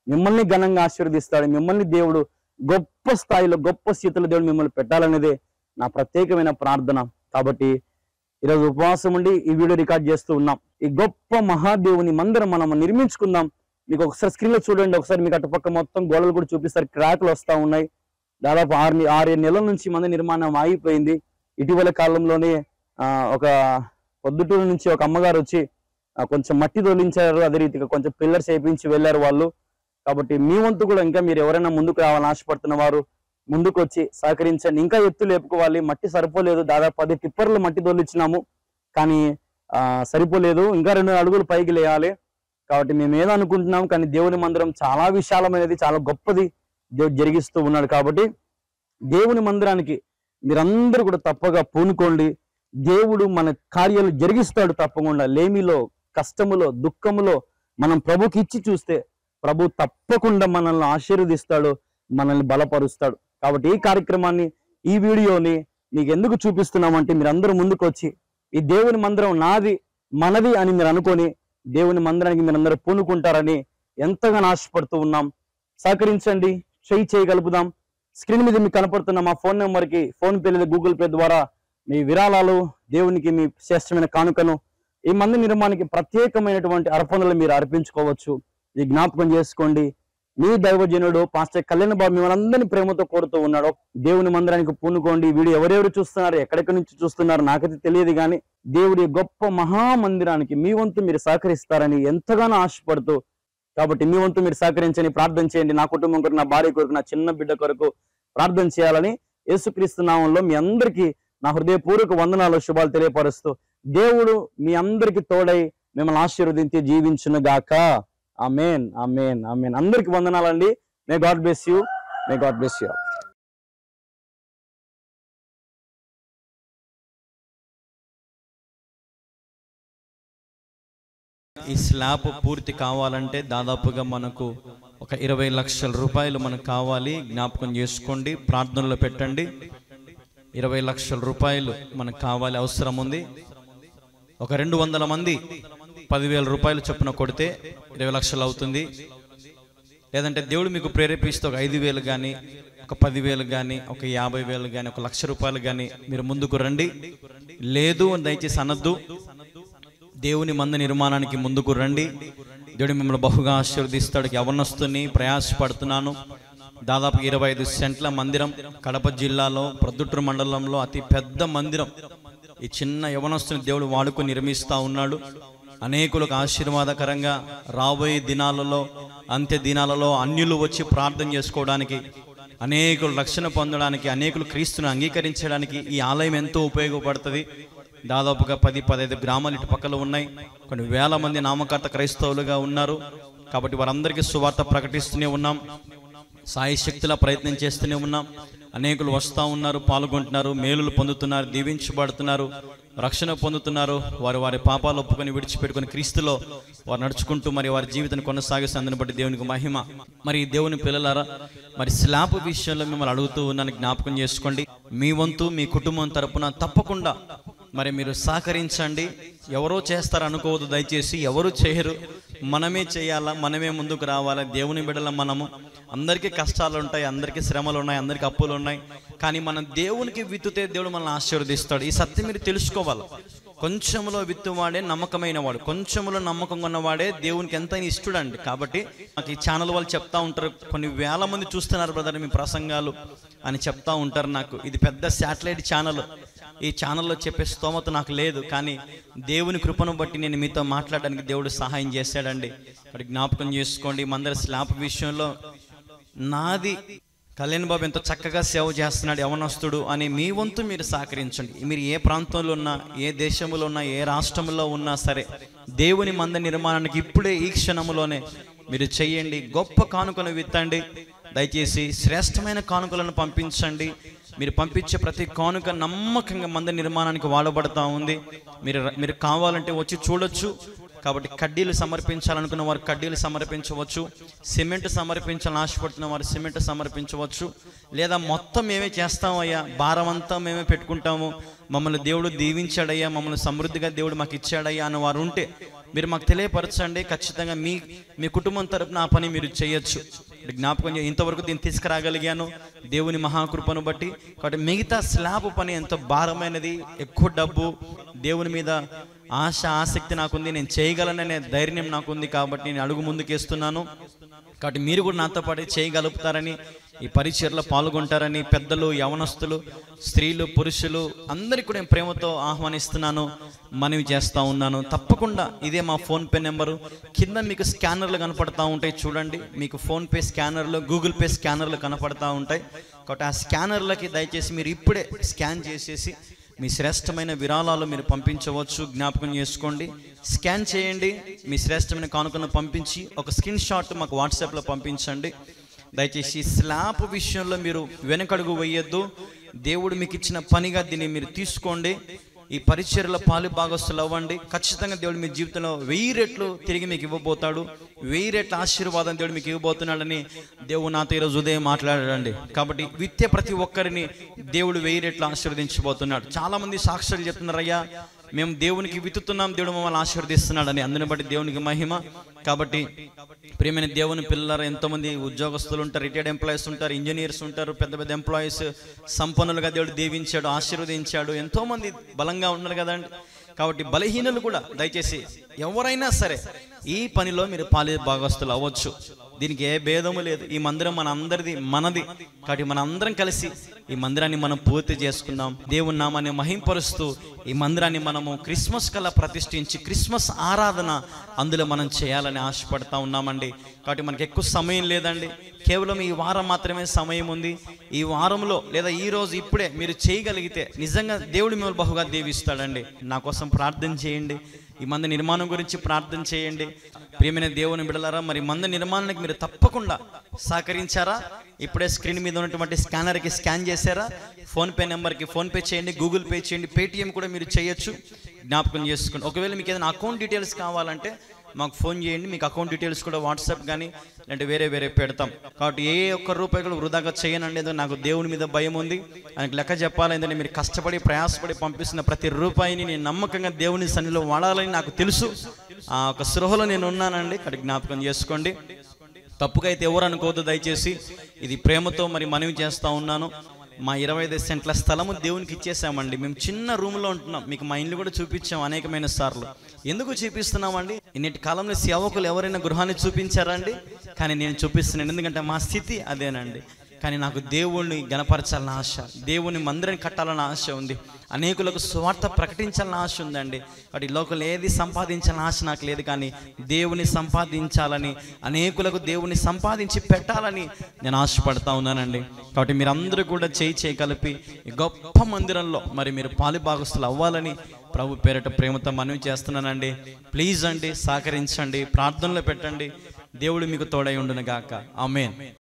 మిమ్మల్ని ఘనంగా ఆశీర్వదిస్తాడు. మిమ్మల్ని దేవుడు గొప్ప స్థాయిలో, గొప్ప స్థితిలో దేవుడు మిమ్మల్ని పెట్టాలనేదే నా ప్రత్యేకమైన ప్రార్థన. కాబట్టి ఈరోజు ఉపవాసం ఉండి ఈ వీడియో రికార్డ్ చేస్తూ ఉన్నాం. ఈ గొప్ప మహాదేవుని మందిరం మనం నిర్మించుకుందాం. మీకు ఒకసారి స్క్రీన్ లో చూడండి, ఒకసారి మీకు అటుపక్క మొత్తం గోడలు కూడా చూపిస్తారు, క్రాక్లు వస్తూ ఉన్నాయి. దాదాపు 6 నెలల నుంచి మందిర నిర్మాణం ఆగిపోయింది. ఇటీవల కాలంలోనే ఒక పొద్దుటూరు నుంచి ఒక అమ్మగారు వచ్చి కొంచెం మట్టి తొలించారు, అదే రీతిగా కొంచెం పిల్లర్స్ వేయించి వెళ్ళారు వాళ్ళు. కాబట్టి మీ వంతు కూడా ఇంకా మీరు ఎవరైనా ముందుకు రావాలని ఆశపడుతున్న వారు ముందుకు వచ్చి సహకరించండి. ఇంకా ఎత్తు లేపుకోవాలి, మట్టి సరిపోలేదు. దాదాపు 10 టిప్పర్లు మట్టి తోలిచ్చినాము, కానీ సరిపోలేదు, ఇంకా 2 అడుగులు పైకి లేయాలి. కాబట్టి మేము ఏదో అనుకుంటున్నాం, కానీ దేవుని మందిరం చాలా విశాలమైనది, చాలా గొప్పది దేవుడు జరిగిస్తూ ఉన్నాడు. కాబట్టి దేవుని మందిరానికి మీరందరూ కూడా తప్పగా పూనుకోండి. దేవుడు మన కార్యాలు జరిగిస్తాడు తప్పకుండా. లేమిలో, కష్టములో, దుఃఖములో మనం ప్రభుకి ఇచ్చి చూస్తే ప్రభు తప్పకుండా మనల్ని ఆశీర్వదిస్తాడు, మనల్ని బలపరుస్తాడు. కాబట్టి ఈ కార్యక్రమాన్ని, ఈ వీడియోని మీకు ఎందుకు చూపిస్తున్నామంటే మీరందరూ ముందుకు వచ్చి ఈ దేవుని మందిరం నాది, మనది అని మీరు అనుకొని దేవుని మందిరానికి మీరందరూ పూనుకుంటారని ఎంతగానో ఆశపడుతూ ఉన్నాం. సహకరించండి, చేయగలుపుదాం. స్క్రీన్ మీద మీకు కనపడుతున్న మా ఫోన్ నెంబర్కి ఫోన్ పే లేదా గూగుల్ పే ద్వారా మీ విరాళాలు, దేవునికి మీ శ్రేష్టమైన కానుకను, ఈ మందిర నిర్మాణానికి ప్రత్యేకమైనటువంటి అర్పణలు మీరు అర్పించుకోవచ్చు. ఇది జ్ఞాపకం చేసుకోండి. మీ దైవజనుడు పాస్టర్ కళ్యాణ్ బాబు మిమ్మల్ని అందరినీ ప్రేమతో కోరుతూ ఉన్నాడు. దేవుని మందిరానికి పూనుకోండి. వీడియో ఎవరెవరు చూస్తున్నారు, ఎక్కడెక్కడి నుంచి చూస్తున్నారు నాకైతే తెలియదు, కానీ దేవుడి గొప్ప మహామందిరానికి మీ వంతు మీరు సహకరిస్తారని ఎంతగానో ఆశపడుతూ, కాబట్టి మీ వంతు మీరు సహకరించండి, ప్రార్థన చేయండి. నా కుటుంబం కొరకు, నా భార్య కొరకు, నా చిన్న బిడ్డ కొరకు ప్రార్థన చేయాలని యేసుక్రీస్తు నామంలో మీ అందరికీ నా హృదయపూర్వక వందనాలు, శుభాలు తెలియపరుస్తూ దేవుడు మీ అందరికీ తోడై మిమ్మల్ని ఆశీర్వదించి జీవించును గాక. ఆమేన్, ఆమేన్, ఆమేన్. అందరికి వందనాలండి. మే God bless you, May God bless you. ఈ స్లాబ్ పూర్తి కావాలంటే దాదాపుగా మనకు ఒక 20 లక్షల రూపాయలు మనకు కావాలి. జ్ఞాపకం చేసుకోండి, ప్రార్థనలో పెట్టండి. 20 లక్షల రూపాయలు మనకు కావాలి, అవసరం ఉంది. ఒక 200 మంది 10,000 రూపాయలు చొప్పున కొడితే 20 లక్షలు అవుతుంది. లేదంటే దేవుడు మీకు ప్రేరేపిస్తే ఒక 5,000 కానీ, ఒక 10,000 కానీ, ఒక 50,000 కానీ, ఒక 1,00,000 రూపాయలు కానీ మీరు ముందుకు రండి. లేదు దయచేసి అనద్దు. దేవుని మందిర నిర్మాణానికి ముందుకు రండి. దేవుడు మిమ్మల్ని బహుగా ఆశీర్వదిస్తాడు. యవ్వనస్తుని ప్రయాసపడుతున్నాను. దాదాపు 25 సెంట్ల మందిరం, కడప జిల్లాలో ప్రొద్దుటూరు మండలంలో అతి పెద్ద మందిరం. ఈ చిన్న యవ్వనస్తుని దేవుడు వాడుకొని నిర్మిస్తూ ఉన్నాడు. అనేకులకు ఆశీర్వాదకరంగా రాబోయే దినాలలో, అంత్య దినాలలో అన్యులు వచ్చి ప్రార్థన చేసుకోవడానికి, అనేకులు రక్షణ పొందడానికి, అనేకులు క్రీస్తును అంగీకరించడానికి ఈ ఆలయం ఎంతో ఉపయోగపడుతుంది. దాదాపుగా 10-15 గ్రామాలు ఇటు పక్కలో ఉన్నాయి. కొన్ని వేల మంది నామకర్త క్రైస్తవులుగా ఉన్నారు. కాబట్టి వారందరికీ సువార్త ప్రకటిస్తూనే ఉన్నాం, సాయి శక్తిలా ప్రయత్నం చేస్తూనే ఉన్నాం. అనేకులు వస్తూ ఉన్నారు, పాల్గొంటున్నారు, మేలులు పొందుతున్నారు, దీవించబడుతున్నారు, రక్షణ పొందుతున్నారు. వారి పాపాలు ఒప్పుకొని విడిచిపెట్టుకుని క్రీస్తులో వారు నడుచుకుంటూ మరి వారి జీవితాన్ని కొనసాగిస్తే అందుని బట్టి దేవునికి మహిమ. మరి దేవుని పిల్లలారా, మరి స్లాబ్ విషయంలో మిమ్మల్ని అడుగుతూ ఉన్నాను, జ్ఞాపకం చేసుకోండి. మీ వంతు మీ కుటుంబం తరపున తప్పకుండా మరి మీరు సహకరించండి. ఎవరో చేస్తారు అనుకోవద్దు దయచేసి, ఎవరు చేయరు, మనమే చేయాలా, మనమే ముందుకు రావాలా. దేవుని బిడ్డల మనము, అందరికీ కష్టాలు ఉంటాయి, అందరికీ శ్రమలు ఉన్నాయి, అందరికీ అప్పులు ఉన్నాయి, కానీ మనం దేవునికి విత్తుతే దేవుడు మనల్ని ఆశీర్వదిస్తాడు. ఈ సత్యం మీరు తెలుసుకోవాలి. కొంచెంలో విత్తువాడే నమ్మకమైన వాడు, కొంచెంలో నమ్మకం ఉన్నవాడే దేవునికి ఎంతైనా ఇష్టడండి. కాబట్టి నాకు ఈ ఛానల్ వాళ్ళు చెప్తా ఉంటారు, కొన్ని వేల మంది చూస్తున్నారు బ్రదర్ మీ ప్రసంగాలు అని చెప్తా ఉంటారు. నాకు ఇది పెద్ద శాటిలైట్ ఛానల్, ఈ ఛానల్లో చెప్పే స్తోమత నాకు లేదు, కానీ దేవుని కృపను బట్టి నేను మీతో మాట్లాడడానికి దేవుడు సహాయం చేశాడండి. మరి జ్ఞాపకం చేసుకోండి. మందర స్లాబ్ విషయంలో నాది కళ్యాణ్ బాబు ఎంతో చక్కగా సేవ చేస్తున్నాడు యవనస్తుడు అని మీ వంతు మీరు సహకరించండి. మీరు ఏ ప్రాంతంలో ఉన్నా, ఏ దేశంలో ఉన్నా, ఏ రాష్ట్రంలో ఉన్నా సరే దేవుని మందిర నిర్మాణానికి ఇప్పుడే ఈ క్షణంలోనే మీరు చెయ్యండి. గొప్ప కానుకలు విత్తండి. దయచేసి శ్రేష్టమైన కానుకలను పంపించండి. మీరు పంపించే ప్రతి కానుక నమ్మకంగా మందిర నిర్మాణానికి వాడబడతా ఉంది. మీరు కావాలంటే వచ్చి చూడొచ్చు. కాబట్టి కడ్డీలు సమర్పించాలనుకున్న వారు కడ్డీలు సమర్పించవచ్చు, సిమెంట్ సమర్పించాలని ఆశపడుతున్న వారు సిమెంట్ సమర్పించవచ్చు, లేదా మొత్తం మేమే చేస్తామయ్యా, భారం అంతా మేమే పెట్టుకుంటాము, మమ్మల్ని దేవుడు దీవించాడయ్యా, మమ్మల్ని సమృద్ధిగా దేవుడు మాకు ఇచ్చాడయ్యా అని వారు ఉంటే మీరు మాకు తెలియపరచండి. ఖచ్చితంగా మీ కుటుంబం తరపున ఆ పని మీరు చేయొచ్చు. జ్ఞాపకం ఇంతవరకు దీన్ని తీసుకురాగలిగాను దేవుని మహాకృపను బట్టి. కాబట్టి మిగతా స్లాబ్ పని ఎంతో భారమైనది, ఎక్కువ డబ్బు, దేవుని మీద ఆశ ఆసక్తి నాకుంది, నేను చేయగలననే ధైర్యం నాకుంది. కాబట్టి నేను అడుగు ముందుకేస్తున్నాను. కాబట్టి మీరు కూడా నాతో పాటు చేయగలుగుతారని, ఈ పరిచర్లో పాల్గొంటారని పెద్దలు, యవనస్తులు, స్త్రీలు, పురుషులు అందరికీ కూడా నేను ప్రేమతో ఆహ్వానిస్తున్నాను, మనవి చేస్తూ ఉన్నాను. తప్పకుండా ఇదే మా ఫోన్పే నెంబరు. కింద మీకు స్కానర్లు కనపడతా ఉంటాయి చూడండి. మీకు ఫోన్పే స్కానర్లు, గూగుల్ పే స్కానర్లు కనపడతా ఉంటాయి. కాబట్టి ఆ స్కానర్లకి దయచేసి మీరు ఇప్పుడే స్కాన్ చేసేసి మీ శ్రేష్టమైన విరాళాలు మీరు పంపించవచ్చు. జ్ఞాపకం చేసుకోండి, స్కాన్ చేయండి, మీ శ్రేష్టమైన కానుకను పంపించి ఒక స్క్రీన్ షాట్ మాకు వాట్సాప్లో పంపించండి. దయచేసి స్లాబ్ విషయంలో మీరు వెనకడుగు వేయొద్దు. దేవుడు మీకు ఇచ్చిన పనిగా దీన్ని మీరు తీసుకోండి. ఈ పరిచర్యలో పాలు భాగస్తులు అవ్వండి. ఖచ్చితంగా దేవుడు మీ జీవితంలో 1000 రెట్లు తిరిగి మీకు ఇవ్వబోతాడు. 1000 రెట్ల ఆశీర్వాదం దేవుడు మీకు ఇవ్వబోతున్నాడని దేవుడు నాతో ఈరోజు ఉదయం మాట్లాడాడండి. కాబట్టి విత్తే ప్రతి ఒక్కరిని దేవుడు 1000 రెట్లు ఆశీర్వదించబోతున్నాడు. చాలామంది సాక్షులు చెప్తున్నారు, అయ్యా మేము దేవునికి విత్తుతున్నాం, దేవుడు మమ్మల్ని ఆశీర్వదిస్తున్నాడని. అందుని బట్టి దేవునికి మహిమ. కాబట్టి ప్రియమైన దేవుని పిల్లలు, ఎంతోమంది ఉద్యోగస్తులు ఉంటారు, రిటైర్డ్ ఎంప్లాయీస్ ఉంటారు, ఇంజనీర్స్ ఉంటారు, పెద్ద పెద్ద ఎంప్లాయీస్, సంపన్నులుగా దేవుడు దీవించాడు, ఆశీర్వదించాడు, ఎంతోమంది బలంగా ఉన్నారు కదండి. కాబట్టి బలహీనులు కూడా దయచేసి ఎవరైనా సరే ఈ పనిలో మీరు పాలి భాగస్తులు అవ్వచ్చు. దీనికి ఏ భేదము లేదు. ఈ మందిరం మన అందరిది, మనది. కాబట్టి మన అందరం కలిసి ఈ మందిరాన్ని మనం పూర్తి చేసుకుందాం. దేవుని నామాన్ని మహింపరుస్తూ ఈ మందిరాన్ని మనము క్రిస్మస్ కల్లా ప్రతిష్ఠించి క్రిస్మస్ ఆరాధన అందులో మనం చేయాలని ఆశపడతా ఉన్నామండి. కాబట్టి మనకి ఎక్కువ సమయం లేదండి, కేవలం ఈ వారం మాత్రమే సమయం ఉంది. ఈ వారంలో లేదా ఈ రోజు ఇప్పుడే మీరు చేయగలిగితే నిజంగా దేవుడు మిమ్మల్ని బహుగా దీవిస్తాడండి. నా కోసం ప్రార్థన చేయండి. ఈ మందిర నిర్మాణం గురించి ప్రార్థన చేయండి. ప్రియమైన దేవుని బిడ్డలారా, మరి మందిర నిర్మాణానికి మీరు తప్పకుండా సహకరించారా? ఇప్పుడే స్క్రీన్ మీద ఉన్నటువంటి స్కానర్కి స్కాన్ చేశారా? ఫోన్పే నెంబర్కి ఫోన్పే చేయండి, గూగుల్ పే చేయండి, పేటిఎం కూడా మీరు చేయొచ్చు. జ్ఞాపకం చేసుకోండి. ఒకవేళ మీకు ఏదైనా అకౌంట్ డీటెయిల్స్ కావాలంటే మాకు ఫోన్ చేయండి. మీకు అకౌంట్ డీటెయిల్స్ కూడా వాట్సాప్ కానీ లేదంటే వేరే పెడతాం. కాబట్టి ఏ ఒక్క రూపాయి కూడా వృధాగా చేయనండి. ఏదో నాకు దేవుని మీద భయం ఉంది, ఆయనకు లెక్క చెప్పాలి. ఎందుకంటే మీరు కష్టపడి ప్రయాసపడి పంపిస్తున్న ప్రతి రూపాయిని నేను నమ్మకంగా దేవుని సన్నిధిలో వాడాలని నాకు తెలుసు. ఆ ఒక సృహలో నేను ఉన్నానండి. కాబట్టి జ్ఞాపకం చేసుకోండి. తప్పుగా అయితే ఎవరు అనుకోవద్దు దయచేసి. ఇది ప్రేమతో మరి మనవి చేస్తూ ఉన్నాను. మా 25 సెంట్ల స్థలము దేవునికి ఇచ్చేసామండి. మేము చిన్న రూమ్లో ఉంటున్నాం. మీకు మా ఇల్లు కూడా చూపించాం అనేకమైన సార్లు. ఎందుకు చూపిస్తున్నామండి? ఇన్నిటి కాలంలో సేవకులు ఎవరైనా గృహాన్ని చూపించారండి? కానీ నేను చూపిస్తున్నాను, ఎందుకంటే మా స్థితి అదేనండి. కానీ నాకు దేవుణ్ణి గణపరచాలని ఆశ, దేవుని మందిరాన్ని కట్టాలని ఆశ ఉంది, అనేకులకు సువార్త ప్రకటించాలని ఆశ ఉందండి. కాబట్టి లోకల్ ఏది సంపాదించాలని ఆశ నాకు లేదు, కానీ దేవుని సంపాదించాలని, అనేకులకు దేవుని సంపాదించి పెట్టాలని నేను ఆశపడతా ఉన్నానండి. కాబట్టి మీరందరూ కూడా చేయి కలిపి ఈ గొప్ప మందిరంలో మరి మీరు పాలుభాగస్తులు అవ్వాలని ప్రభు పేరిట ప్రేమతో మనవి చేస్తున్నానండి. ప్లీజ్ అండి, సహకరించండి, ప్రార్థనలో పెట్టండి. దేవుడు మీకు తోడై ఉండును గాక. ఆమేన్.